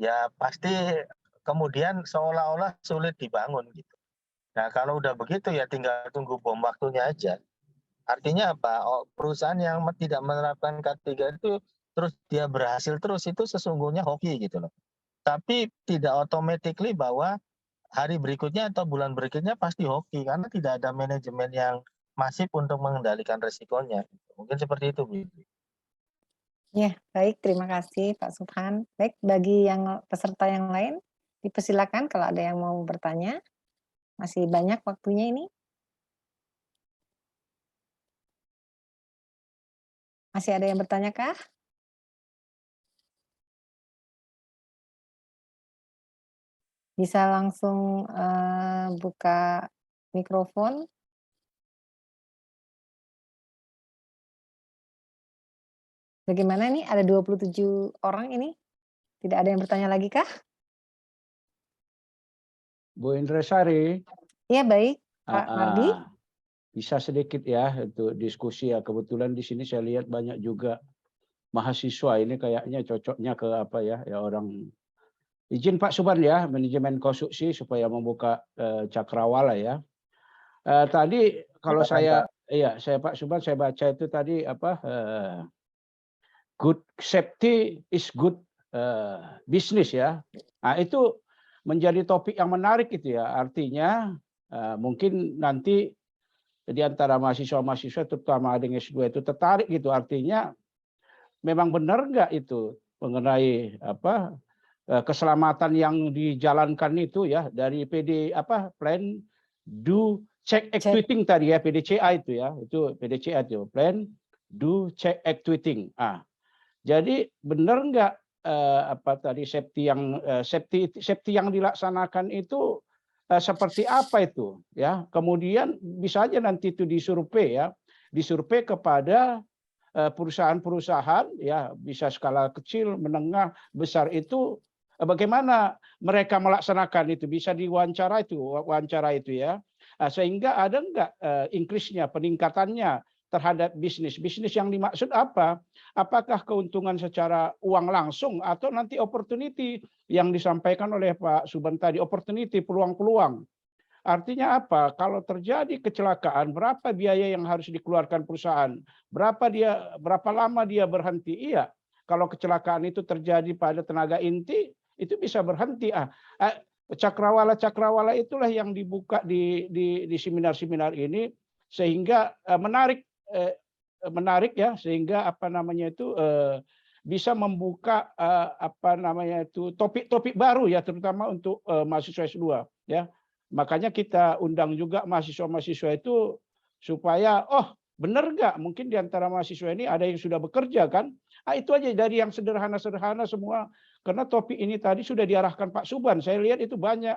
ya pasti kemudian seolah-olah sulit dibangun gitu. Nah kalau udah begitu ya tinggal tunggu bom waktunya aja. Artinya apa? Perusahaan yang tidak menerapkan K3 itu terus dia berhasil terus itu sesungguhnya hoki gitu loh. Tapi tidak automatically bahwa hari berikutnya atau bulan berikutnya pasti hoki karena tidak ada manajemen yang masif untuk mengendalikan resikonya. Mungkin seperti itu, Bu. Ya, baik, terima kasih Pak Subhan. Baik, bagi yang peserta yang lain, dipersilakan kalau ada yang mau bertanya. Masih banyak waktunya ini. Masih ada yang bertanya kah? Bisa langsung buka mikrofon. Bagaimana nih? Ada 27 orang ini. Tidak ada yang bertanya lagi kah? Bu Indresari. Iya, baik. Pak Mardi. Bisa sedikit ya untuk diskusi ya. Kebetulan di sini saya lihat banyak juga mahasiswa ini kayaknya cocoknya ke apa ya orang. Izin Pak Suban ya, manajemen konstruksi supaya membuka cakrawala ya. Tadi kalau saya Pak Suban saya baca itu tadi apa good safety is good business ya. Nah, itu menjadi topik yang menarik itu ya. Artinya mungkin nanti di antara mahasiswa-mahasiswa terutama dengan S2 itu tertarik gitu. Artinya memang benar nggak itu mengenai apa keselamatan yang dijalankan itu ya dari plan do check actuating tadi ya PDCA itu ya. Itu PDCA itu plan do check actuating. Jadi benar nggak safety yang dilaksanakan itu seperti apa itu ya. Kemudian bisa aja nanti itu disurvei kepada perusahaan-perusahaan ya, bisa skala kecil, menengah, besar itu bagaimana mereka melaksanakan itu, bisa diwawancara itu ya. Sehingga ada enggak increase-nya, peningkatannya terhadap bisnis yang dimaksud apa? Apakah keuntungan secara uang langsung atau nanti opportunity yang disampaikan oleh Pak Suban tadi, opportunity, peluang-peluang. Artinya apa? Kalau terjadi kecelakaan, berapa biaya yang harus dikeluarkan perusahaan? Berapa lama dia berhenti? Iya. Kalau kecelakaan itu terjadi pada tenaga inti, itu bisa berhenti. Cakrawala itulah yang dibuka di seminar-seminar ini sehingga menarik ya, sehingga bisa membuka topik-topik baru ya, terutama untuk mahasiswa S2 ya. Makanya kita undang juga mahasiswa-mahasiswa itu supaya benar nggak mungkin di antara mahasiswa ini ada yang sudah bekerja kan. Itu aja dari yang sederhana-sederhana semua, karena topik ini tadi sudah diarahkan Pak Suban. Saya lihat itu banyak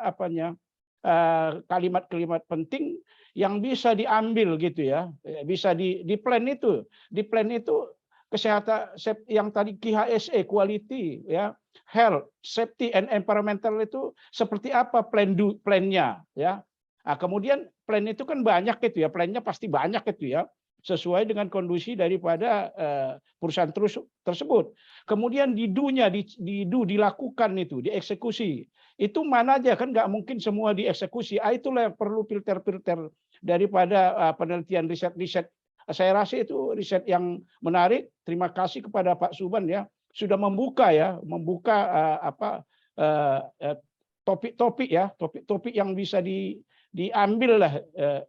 kalimat-kalimat penting yang bisa diambil gitu ya, bisa di plan itu. Di plan itu kesehatan yang tadi QHSE, quality ya, health, safety and environmental itu seperti apa plannya ya. Kemudian plan itu kan banyak itu ya, plannya pasti banyak itu ya, sesuai dengan kondisi daripada perusahaan tersebut. Kemudian dilakukan itu, dieksekusi. Itu mana aja kan nggak mungkin semua dieksekusi. Itulah yang perlu filter-filter daripada penelitian riset-riset. Saya rasa itu riset yang menarik. Terima kasih kepada Pak Suban ya, sudah membuka topik-topik yang bisa diambil lah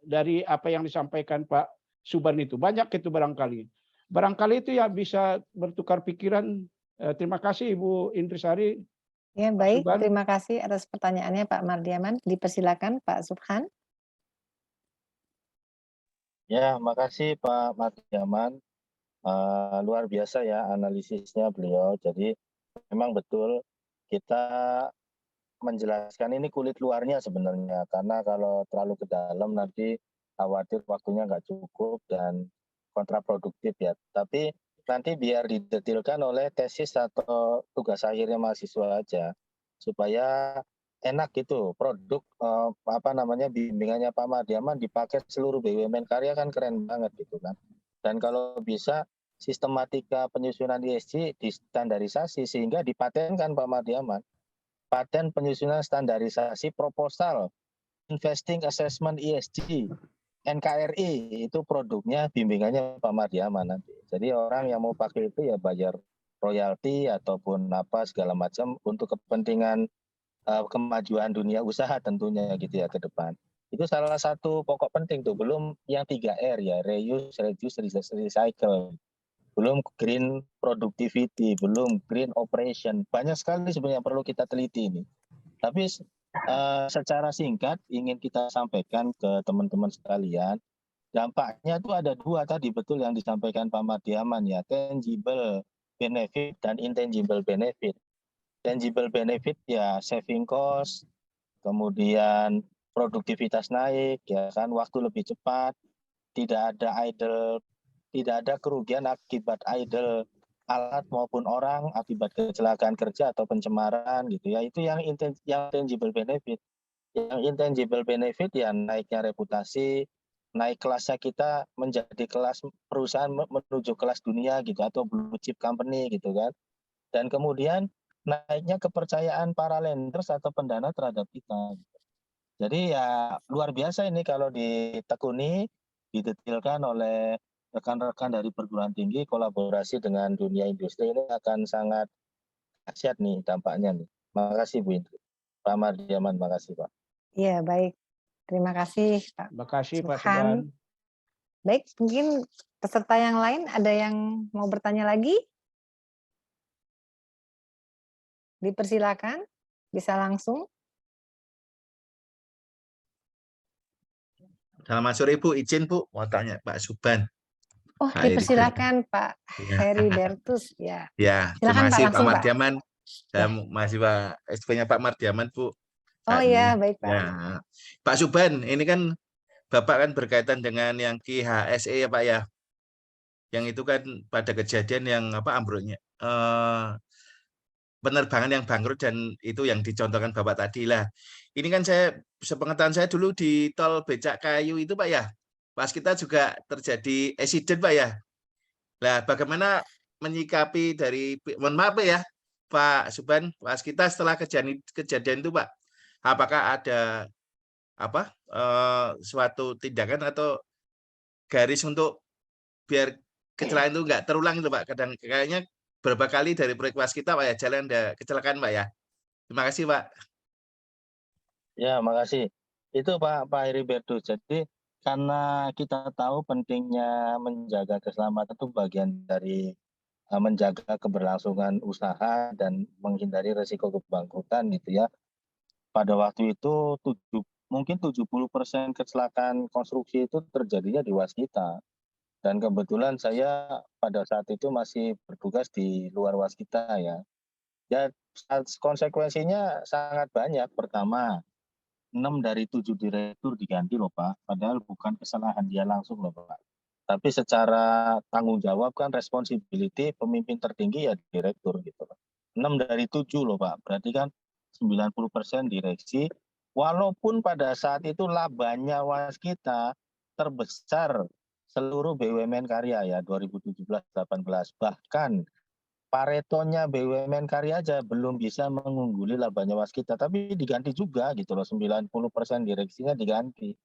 dari apa yang disampaikan Pak Suban itu. Banyak itu barangkali. Barangkali itu ya bisa bertukar pikiran. Terima kasih Ibu Indrisari. Ya, Pak baik. Subhan. Terima kasih atas pertanyaannya Pak Mardiaman. Dipersilakan Pak Subhan. Ya, makasih Pak Mardiaman. Luar biasa ya analisisnya beliau. Jadi memang betul kita menjelaskan ini kulit luarnya sebenarnya, karena kalau terlalu ke dalam nanti khawatir waktunya nggak cukup dan kontraproduktif ya. Tapi nanti biar didetilkan oleh tesis atau tugas akhirnya mahasiswa aja, supaya enak gitu produk bimbingannya Pak Mardiaman dipakai seluruh BUMN karya, kan keren banget gitu kan. Dan kalau bisa sistematika penyusunan ESG distandarisasi sehingga dipatenkan Pak Mardiaman. Paten penyusunan standarisasi proposal Investing Assessment ESG NKRI, itu produknya bimbingannya Pak Mardiaman nanti. Jadi orang yang mau pakai itu ya bayar royalti ataupun apa segala macam untuk kepentingan kemajuan dunia usaha tentunya gitu ya ke depan. Itu salah satu pokok penting tuh, belum yang 3R ya, reuse, reduce, recycle. Belum green productivity, belum green operation. Banyak sekali sebenarnya perlu kita teliti ini. Tapi secara singkat ingin kita sampaikan ke teman-teman sekalian, dampaknya itu ada dua tadi, betul yang disampaikan Pak Mardiaman ya, tangible benefit dan intangible benefit. Tangible benefit ya saving cost, kemudian produktivitas naik, ya kan, waktu lebih cepat, tidak ada kerugian akibat idle alat maupun orang akibat kecelakaan kerja atau pencemaran gitu ya. Itu yang tangible benefit. Yang intangible benefit ya naiknya reputasi, naik kelasnya kita menjadi kelas perusahaan menuju kelas dunia gitu, atau blue chip company gitu kan. Dan kemudian naiknya kepercayaan para lenders atau pendana terhadap kita. Jadi ya luar biasa ini kalau ditekuni, didetilkan oleh rekan-rekan dari perguruan tinggi, kolaborasi dengan dunia industri, ini akan sangat dahsyat nih dampaknya nih. Makasih Bu Indri. Pak Mardiaman, makasih Pak. Ya, baik. Terima kasih Pak Terima kasih Pak Subhan. Subhan. Baik, mungkin peserta yang lain ada yang mau bertanya lagi? Dipersilakan, bisa langsung. Selamat sore Bu, izin Bu, mau tanya Pak Subhan. Oh, Pak Heri. dipersilakan Pak Ya. Heribertus. Ya, Ya, silakan terima Pak, kasih Pak langsung Pak. Mardiaman. Saya Ya. mahasiswa SP-nya Pak Mardiaman Bu. Oh Saat ya, ini. baik Pak. Ya. Pak Subhan, ini kan Bapak kan berkaitan dengan yang KHSE ya Pak ya. Yang itu kan pada kejadian yang ambruknya penerbangan yang bangkrut, dan itu yang dicontohkan Bapak tadi lah. Ini kan sepengetahuan saya dulu di tol Becak Kayu itu Pak ya, pas kita juga terjadi accident Pak ya. Nah, bagaimana menyikapi dari, mohon maaf ya Pak Subhan, pas kita setelah kejadian itu Pak, apakah ada suatu tindakan atau garis untuk biar kecelakaan itu nggak terulang itu Pak? Kadang kayaknya berapa kali dari proyek waskita Pak ya jalan ada kecelakaan Pak ya. Terima kasih Pak. Ya, makasih. Itu Pak Heribertus. Jadi karena kita tahu pentingnya menjaga keselamatan itu bagian dari menjaga keberlangsungan usaha dan menghindari risiko kebangkrutan gitu ya. Pada waktu itu mungkin 70% kecelakaan konstruksi itu terjadinya di waskita. Dan kebetulan saya pada saat itu masih bertugas di luar waskita ya. Ya, konsekuensinya sangat banyak. Pertama, 6 dari 7 direktur diganti loh Pak, padahal bukan kesalahan dia langsung loh Pak. Tapi secara tanggung jawab kan responsibility pemimpin tertinggi ya direktur gitu loh. 6 dari 7 loh Pak, berarti kan 90% direksi, walaupun pada saat itu labanya waskita terbesar seluruh BUMN karya ya 2017-18, bahkan Paretonya BUMN karya aja belum bisa mengungguli labanya waskita, tapi diganti juga gitu loh, 90% direksinya diganti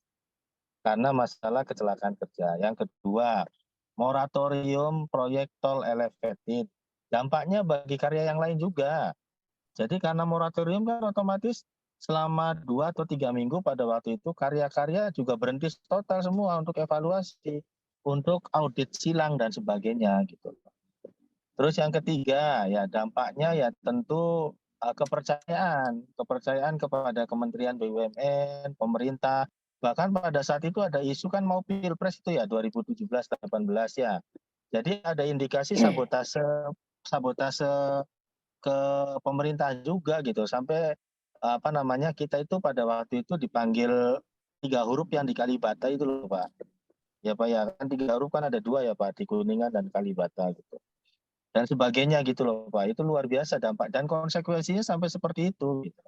karena masalah kecelakaan kerja. Yang kedua, moratorium proyek tol elevated, dampaknya bagi karya yang lain juga. Jadi karena moratorium kan otomatis selama 2 atau 3 minggu pada waktu itu karya-karya juga berhenti total semua untuk evaluasi. untuk audit silang dan sebagainya gitu. Terus yang ketiga ya dampaknya ya tentu kepercayaan kepada Kementerian BUMN, pemerintah. Bahkan pada saat itu ada isu kan mau Pilpres itu ya 2017-18 ya. Jadi ada indikasi sabotase ke pemerintah juga gitu sampai kita itu pada waktu itu dipanggil 3 huruf yang di Kalibata itu loh Pak. Ya Pak ya kan 3 huruf kan ada 2 ya Pak di Kuningan dan Kalibata gitu. Dan sebagainya gitu loh Pak. Itu luar biasa dampak dan konsekuensinya sampai seperti itu gitu.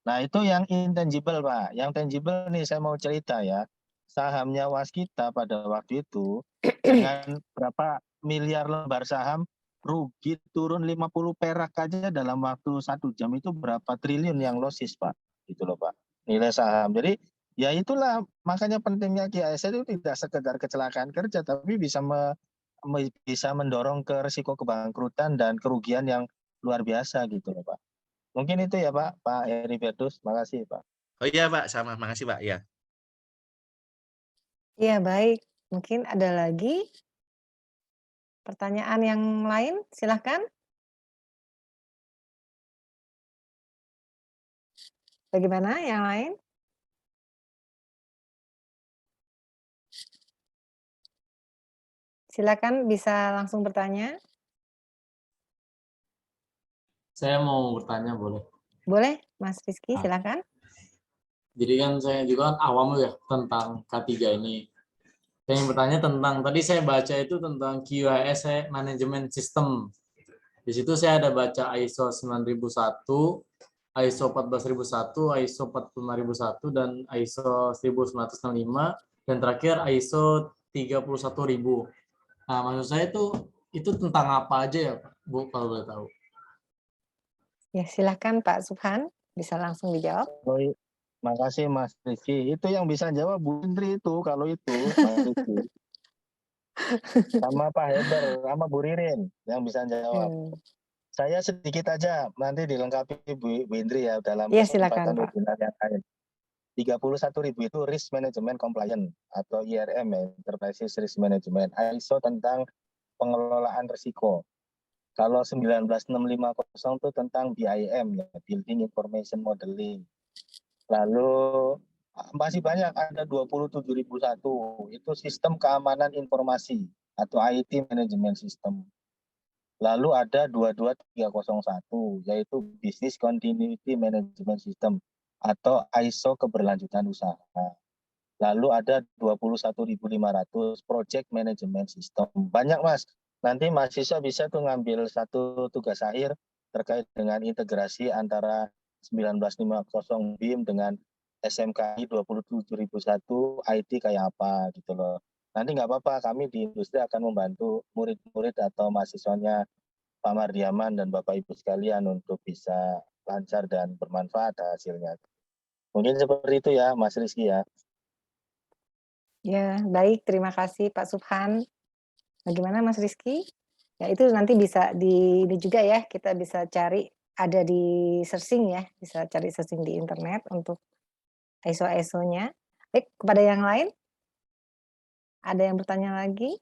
Nah, itu yang intangible Pak. Yang tangible nih saya mau cerita ya. Sahamnya Waskita pada waktu itu dengan berapa miliar lembar saham rugi turun 50 perak aja dalam waktu 1 jam itu berapa triliun yang losses Pak. Gitu loh Pak. Nilai saham. Jadi ya itulah makanya pentingnya KIS itu tidak sekedar kecelakaan kerja tapi bisa mendorong ke risiko kebangkrutan dan kerugian yang luar biasa gitu loh Pak. Mungkin itu ya Pak Heri Firdaus. Makasih Pak. Oh iya Pak, sama. Makasih Pak. Ya. Iya, baik. Mungkin ada lagi pertanyaan yang lain? Silahkan. Bagaimana yang lain? Silakan bisa langsung bertanya. Saya mau bertanya boleh? Boleh, Mas Rizky, silakan. Jadi kan saya juga kan awam ya tentang K3 ini. Saya ingin bertanya tentang, tadi saya baca itu tentang QHS Management System. Di situ saya ada baca ISO 9001, ISO 14001, ISO 45001, dan ISO 1965, dan terakhir ISO 31000. Nah, maksud saya itu tentang apa aja ya, Bu, kalau boleh tahu? Ya, silakan Pak Subhan, bisa langsung dijawab. Makasih Mas Rizky. Itu yang bisa jawab Bu Indri itu kalau itu Mas Rizky. Sama Pak Heber, sama Bu Ririn yang bisa jawab. Saya sedikit aja nanti dilengkapi Bu Indri ya dalam Ya, kesempatan silakan Pak. webinar yang lain. 31.000 itu Risk Management Compliance atau IRM ya, Enterprise Risk Management, ISO tentang pengelolaan risiko. Kalau 19650 itu tentang BIM ya, Building Information Modeling. Lalu masih banyak ada 27.001 itu sistem keamanan informasi atau IT Management System. Lalu ada 22301 yaitu Business Continuity Management System atau ISO keberlanjutan usaha. Lalu ada 21.500 Project Management System. Banyak Mas. Nanti mahasiswa bisa tuh ngambil satu tugas akhir terkait dengan integrasi antara 1950 BIM dengan SMKI 27001 IT kayak apa gitu loh. Nanti nggak apa-apa, kami di industri akan membantu murid-murid atau mahasiswanya Pak Mardiaman dan Bapak Ibu sekalian untuk bisa lancar dan bermanfaat hasilnya. Mungkin seperti itu ya Mas Rizky ya. Ya, baik. Terima kasih Pak Subhan. Bagaimana Mas Rizky? Ya, itu nanti bisa ini juga ya, kita bisa cari, ada di searching ya, bisa cari searching di internet untuk ISO-nya. Baik, kepada yang lain? Ada yang bertanya lagi?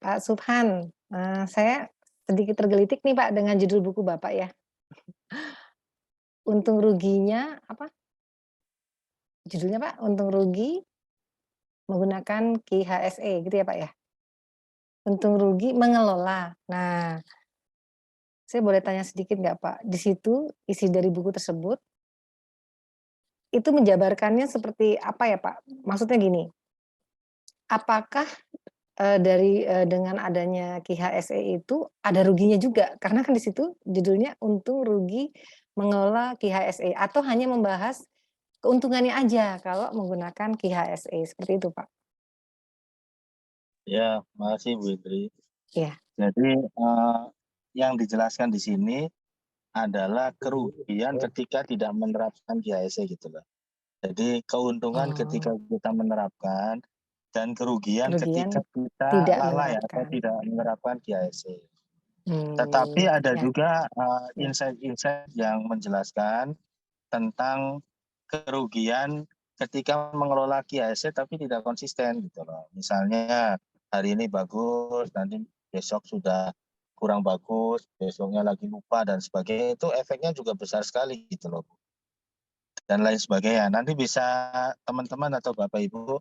Pak Subhan, saya sedikit tergelitik nih Pak dengan judul buku Bapak ya. Untung ruginya apa? Judulnya Pak, untung rugi menggunakan KIHSE gitu ya Pak ya? Untung rugi mengelola. Nah, saya boleh tanya sedikit nggak Pak? Di situ isi dari buku tersebut, itu menjabarkannya seperti apa ya Pak? Maksudnya gini, apakah dengan adanya KIHSE itu ada ruginya juga? Karena kan di situ judulnya untung rugi mengelola KIHSE atau hanya membahas keuntungannya aja kalau menggunakan KIHSE, seperti itu Pak? Ya, makasih Bu Indri. Iya. Jadi yang dijelaskan di sini adalah kerugian ketika tidak menerapkan KIHSE gitu loh. Jadi keuntungan ketika kita menerapkan dan kerugian ketika kita tidak lalai atau menerapkan. tidak menerapkan KIHSE. Tetapi ada juga insight-insight yang menjelaskan tentang kerugian ketika mengelola KIHSC tapi tidak konsisten gitu loh. Misalnya hari ini bagus, nanti besok sudah kurang bagus, besoknya lagi lupa dan sebagainya, itu efeknya juga besar sekali gitu loh. Dan lain sebagainya. Nanti bisa teman-teman atau Bapak Ibu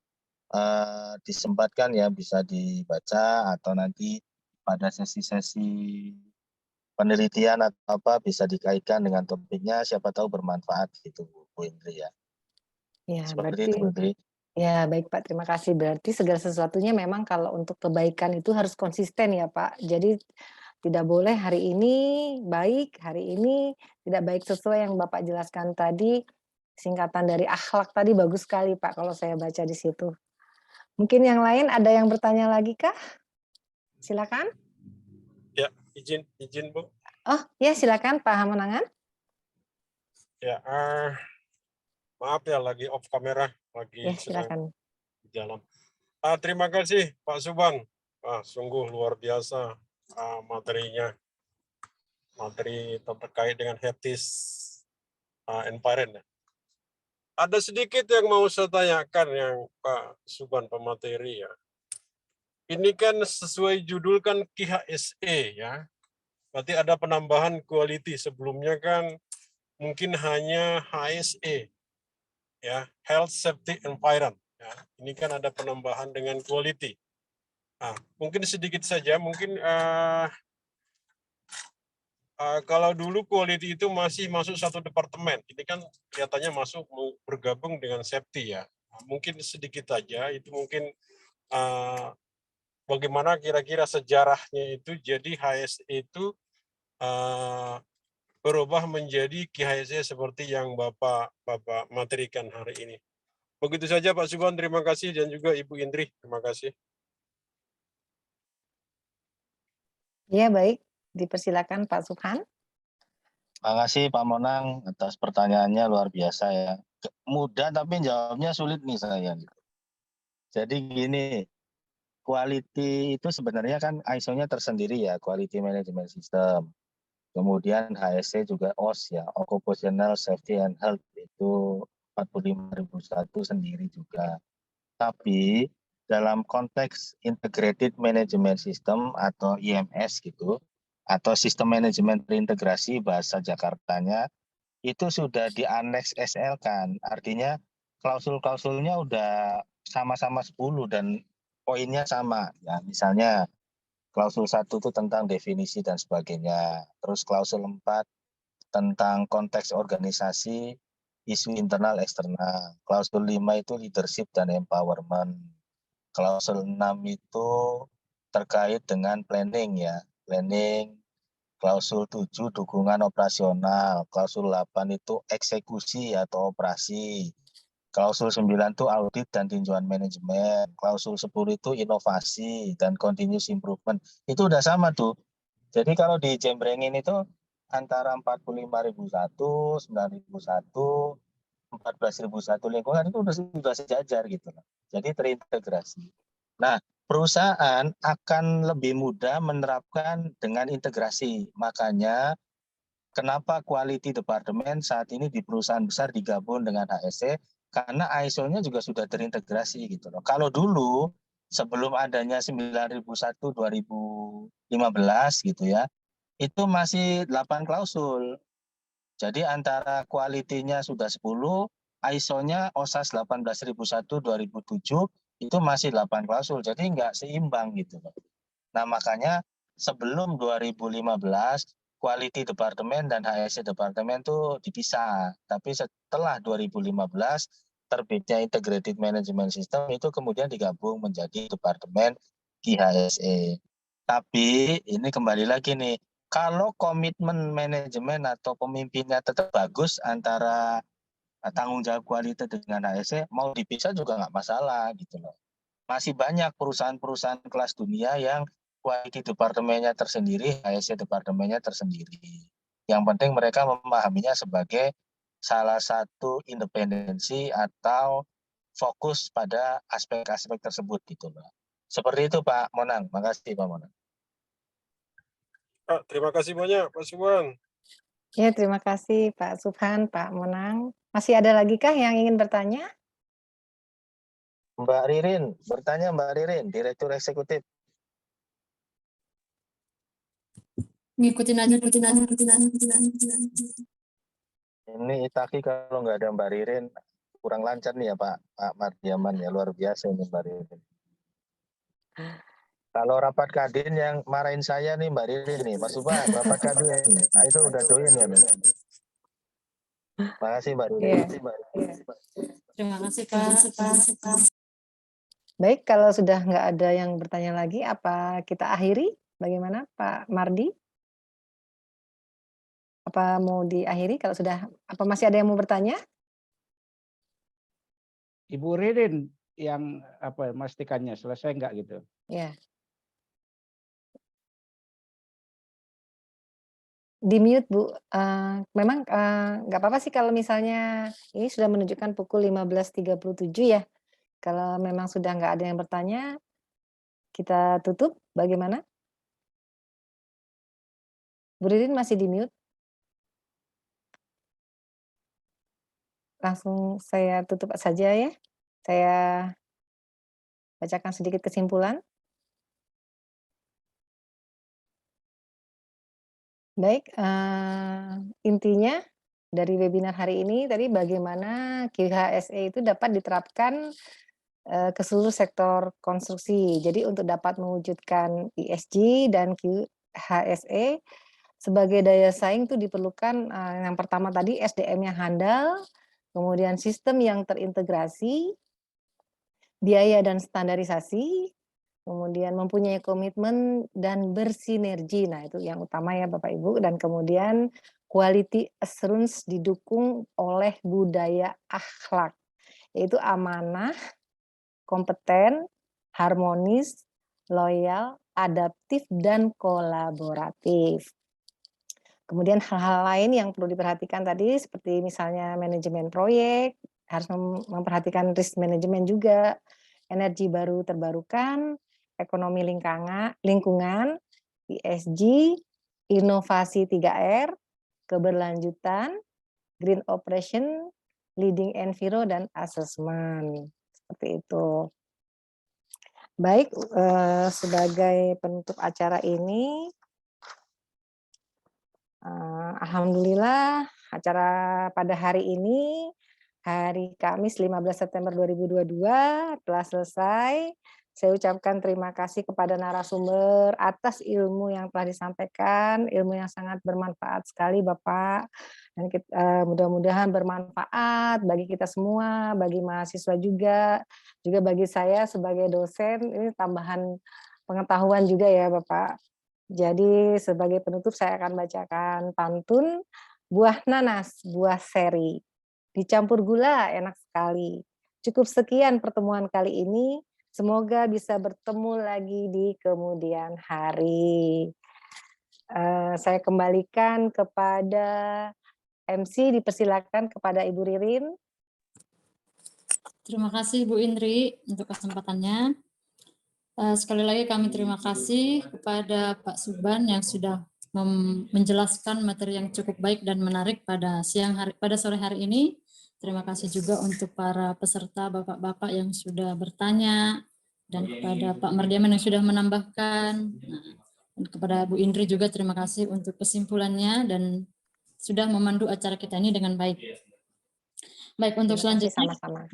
disempatkan ya, bisa dibaca atau nanti pada sesi-sesi penelitian atau apa bisa dikaitkan dengan topiknya, siapa tahu bermanfaat gitu Bu Indri ya. Ya, Seperti itu Bu Indri. ya, baik Pak, terima kasih. Berarti segala sesuatunya memang kalau untuk kebaikan itu harus konsisten ya Pak. Jadi tidak boleh hari ini baik, hari ini tidak baik sesuai yang Bapak jelaskan tadi. Singkatan dari akhlak tadi bagus sekali Pak kalau saya baca di situ. Mungkin yang lain ada yang bertanya lagi kah? Silakan. Ya, izin Bu. Oh, ya silakan Pak Hamonangan. Ya, maaf ya lagi off kamera, lagi Ya, sedang silakan. di jalan. Terima kasih Pak Subang. Sungguh luar biasa materinya. Materi terkait dengan Heptis environment. Ada sedikit yang mau saya tanyakan yang Pak Subang pemateri ya. Ini kan sesuai judul kan KIHSE ya. Berarti ada penambahan quality, sebelumnya kan mungkin hanya HSE ya, health safety environment ya. Ini kan ada penambahan dengan quality. Mungkin sedikit saja, mungkin kalau dulu quality itu masih masuk satu departemen, ini kan kelihatannya masuk bergabung dengan safety ya. Mungkin sedikit saja itu mungkin bagaimana kira-kira sejarahnya itu jadi HSE itu berubah menjadi KIHSC seperti yang Bapak materikan hari ini. Begitu saja Pak Subhan, terima kasih, dan juga Ibu Indri, terima kasih. Ya, baik. Dipersilakan Pak Subhan. Terima kasih Pak Monang atas pertanyaannya, luar biasa ya. Mudah tapi jawabnya sulit nih saya. Jadi gini, quality itu sebenarnya kan ISO-nya tersendiri ya, Quality Management System. Kemudian HSC juga OS ya, Occupational Safety and Health itu 45001 sendiri juga. Tapi dalam konteks Integrated Management System atau IMS gitu, atau Sistem Manajemen Terintegrasi bahasa Jakartanya, itu sudah di-annex SL kan. Artinya klausul-klausulnya udah sama-sama 10 dan poinnya sama. Ya, misalnya klausul 1 itu tentang definisi dan sebagainya. Terus klausul 4 tentang konteks organisasi, isu internal eksternal. Klausul 5 itu leadership dan empowerment. Klausul 6 itu terkait dengan planning ya, planning. Klausul 7 dukungan operasional, klausul 8 itu eksekusi atau operasi. Klausul 9 itu audit dan tinjauan manajemen, klausul 10 itu inovasi dan continuous improvement. Itu udah sama tuh. Jadi kalau dijembrengin itu antara 45.001, 9.001, 14.001 lingkungan itu sudah sejajar gitu. Jadi terintegrasi. Nah, perusahaan akan lebih mudah menerapkan dengan integrasi. Makanya kenapa quality department saat ini di perusahaan besar digabung dengan HSC, karena ISO-nya juga sudah terintegrasi gitu loh. Kalau dulu sebelum adanya 9001 2015 gitu ya, itu masih 8 klausul. Jadi antara quality-nya sudah 10, ISO-nya OSAS 18001 2007 itu masih 8 klausul. Jadi nggak seimbang gitu loh. Nah, makanya sebelum 2015 quality department dan HSC department itu dipisah. Tapi setelah 2015 terbitnya Integrated Management System itu kemudian digabung menjadi departemen IHSE. Tapi ini kembali lagi nih, kalau komitmen manajemen atau pemimpinnya tetap bagus antara tanggung jawab kualitas dengan HSC, mau dipisah juga nggak masalah gitu loh. Masih banyak perusahaan-perusahaan kelas dunia yang quality departemennya tersendiri, HSC departemennya tersendiri. Yang penting mereka memahaminya sebagai salah satu independensi atau fokus pada aspek-aspek tersebut gitu loh. Seperti itu Pak Monang. Makasih Pak Monang. Terima kasih banyak Pak Subhan. Ya, terima kasih Pak Subhan, Pak Monang. Masih ada lagi kah yang ingin bertanya? Mbak Ririn, bertanya Mbak Ririn, Direktur Eksekutif. Ngikutin aja. Ini Itaki kalau nggak ada Mbak Ririn, kurang lancar nih ya Pak Mardiaman ya, luar biasa ini Mbak Ririn. Kalau rapat kadin yang marahin saya nih Mbak Ririn nih, Mas Subhan, rapat kadin, nah, itu udah doyan ya nih. Makasih Mbak Ririn. Terima kasih Pak. Baik, kalau sudah nggak ada yang bertanya lagi, apa kita akhiri? Bagaimana Pak Mardi? Apa mau diakhiri? Kalau sudah, apa masih ada yang mau bertanya? Ibu Ririn yang memastikannya selesai enggak gitu? Ya. Di mute Bu. Memang nggak apa-apa sih kalau misalnya ini sudah menunjukkan pukul 15.37 ya. Kalau memang sudah nggak ada yang bertanya, kita tutup. Bagaimana? Bu Ririn masih di mute. Langsung saya tutup saja ya. Saya bacakan sedikit kesimpulan. Baik, intinya dari webinar hari ini tadi bagaimana QHSE itu dapat diterapkan ke seluruh sektor konstruksi. Jadi untuk dapat mewujudkan ESG dan QHSE sebagai daya saing itu diperlukan yang pertama tadi SDM yang handal, kemudian sistem yang terintegrasi, biaya dan standarisasi, kemudian mempunyai komitmen dan bersinergi. Nah, itu yang utama ya Bapak Ibu. Dan kemudian quality assurance didukung oleh budaya akhlak, yaitu amanah, kompeten, harmonis, loyal, adaptif, dan kolaboratif. Kemudian hal-hal lain yang perlu diperhatikan tadi seperti misalnya manajemen proyek, harus memperhatikan risk management juga, energi baru terbarukan, ekonomi lingkungan, ESG, inovasi 3R, keberlanjutan, green operation, leading enviro, dan assessment. Seperti itu. Baik, sebagai penutup acara ini, alhamdulillah acara pada hari ini, hari Kamis 15 September 2022 telah selesai. Saya ucapkan terima kasih kepada narasumber atas ilmu yang telah disampaikan, ilmu yang sangat bermanfaat sekali Bapak. Dan mudah-mudahan bermanfaat bagi kita semua, bagi mahasiswa juga bagi saya sebagai dosen, ini tambahan pengetahuan juga ya Bapak. Jadi sebagai penutup saya akan bacakan pantun, buah nanas, buah seri, dicampur gula enak sekali. Cukup sekian pertemuan kali ini, semoga bisa bertemu lagi di kemudian hari. Saya kembalikan kepada MC, dipersilakan kepada Ibu Ririn. Terima kasih Bu Indri untuk kesempatannya. Sekali lagi kami terima kasih kepada Pak Subhan yang sudah menjelaskan materi yang cukup baik dan menarik pada sore hari ini. Terima kasih juga untuk para peserta Bapak-bapak yang sudah bertanya dan kepada Pak Mardiaman yang sudah menambahkan. Dan kepada Bu Indri juga terima kasih untuk kesimpulannya dan sudah memandu acara kita ini dengan baik. Baik, untuk selanjutnya sama-sama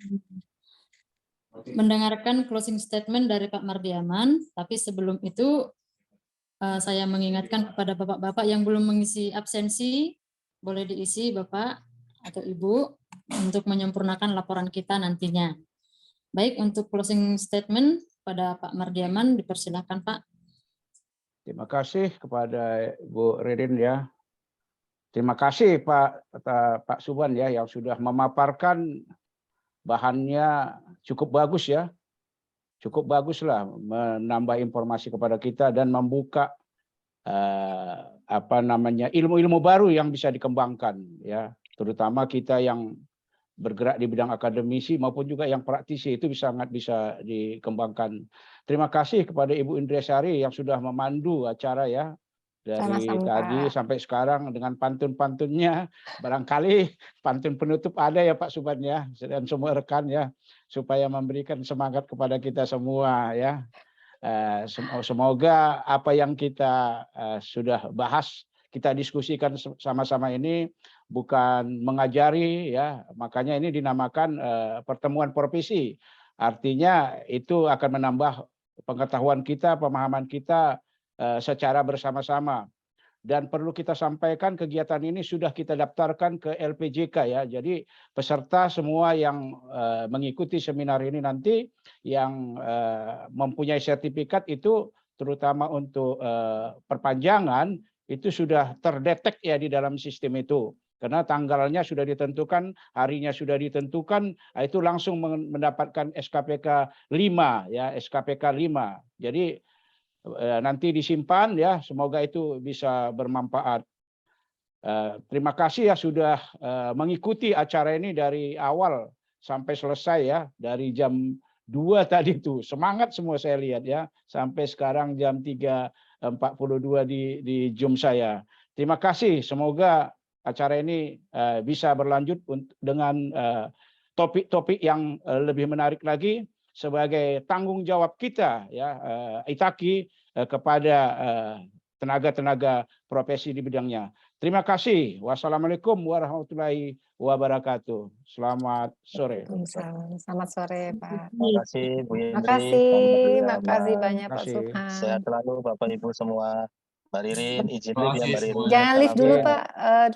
mendengarkan closing statement dari Pak Mardiaman, tapi sebelum itu saya mengingatkan kepada bapak-bapak yang belum mengisi absensi, boleh diisi Bapak atau Ibu untuk menyempurnakan laporan kita nantinya. Baik, untuk closing statement pada Pak Mardiaman, dipersilakan Pak. Terima kasih kepada Bu Ririn ya. Terima kasih Pak Subhan ya yang sudah memaparkan bahannya cukup bagus ya. Cukup baguslah menambah informasi kepada kita dan membuka ilmu-ilmu baru yang bisa dikembangkan ya. Terutama kita yang bergerak di bidang akademisi maupun juga yang praktisi itu sangat bisa dikembangkan. Terima kasih kepada Ibu Indriasari yang sudah memandu acara ya. dari Sama-sama, tadi Pak. sampai sekarang dengan pantun-pantunnya. Barangkali pantun penutup ada ya Pak Suban ya, dan semua rekan ya, supaya memberikan semangat kepada kita semua ya. Semoga apa yang kita sudah bahas, kita diskusikan sama-sama ini bukan mengajari ya, makanya ini dinamakan pertemuan profesi. Artinya itu akan menambah pengetahuan kita, pemahaman kita secara bersama-sama. Dan perlu kita sampaikan kegiatan ini sudah kita daftarkan ke LPJK ya. Jadi peserta semua yang mengikuti seminar ini nanti yang mempunyai sertifikat itu terutama untuk perpanjangan itu sudah terdetek ya di dalam sistem itu. Karena tanggalnya sudah ditentukan, harinya sudah ditentukan, itu langsung mendapatkan SKPK 5 ya, SKPK 5. Jadi nanti disimpan ya, semoga itu bisa bermanfaat. Terima kasih ya sudah mengikuti acara ini dari awal sampai selesai ya, dari jam 2 tadi itu. Semangat semua saya lihat ya, sampai sekarang jam 3.42 di Zoom saya. Terima kasih, semoga acara ini bisa berlanjut dengan topik-topik yang lebih menarik lagi sebagai tanggung jawab kita ya Itaki kepada tenaga-tenaga profesi di bidangnya. Terima kasih. Wassalamualaikum warahmatullahi wabarakatuh. Selamat sore. Waalaikumsalam. Selamat sore, Pak. Terima kasih Bu Indri. Makasih banyak Pak Kasih. Subhan. Sehat selalu Bapak Ibu semua. Mbak Ririn, izin live ya Mbak Ririn. Jangan live dulu Pak,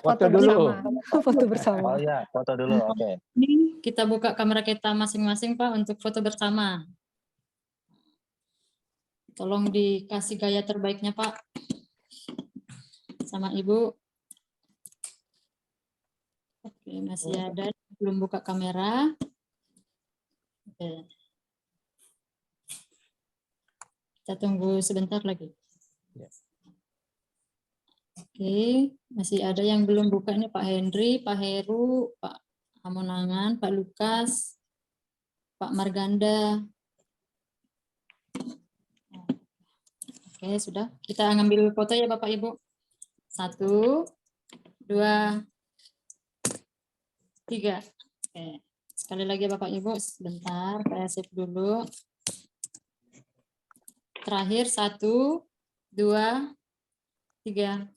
foto Foto dulu. bersama. Foto bersama. Oh iya, foto dulu. Oke. Ini kita buka kamera kita masing-masing Pak untuk foto bersama. Tolong dikasih gaya terbaiknya Pak. Sama Ibu. Oke, masih ada belum buka kamera. Oke. Kita tunggu sebentar lagi. Oke, masih ada yang belum buka ini Pak Henry, Pak Heru, Pak Hamonangan, Pak Lukas, Pak Marganda. Oke, sudah. Kita ngambil foto ya Bapak Ibu. 1, 2, 3. Oke. Sekali lagi Bapak Ibu, sebentar saya save dulu. Terakhir 1, 2, 3.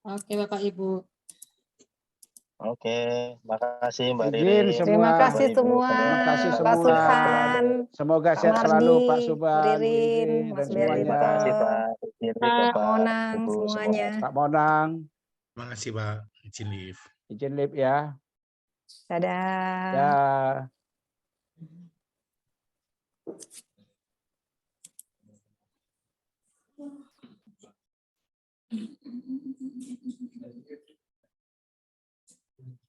Oke Bapak Ibu. Oke, makasih Mbak Izin Ririn. semua. Terima kasih Bapak Ibu semua. Terima kasih Pak semua. Subhan, Semoga Pak sehat selalu Mardi, Pak Bu Suban, Bu Ririn, Indri, dan Mas semuanya. Terima kasih Berito, Pak. Izin live ya, Pak Pak Monang, Ibu semuanya. Pak Monang, Terima kasih Pak, izin live. izin live ya. Dadah. Ya.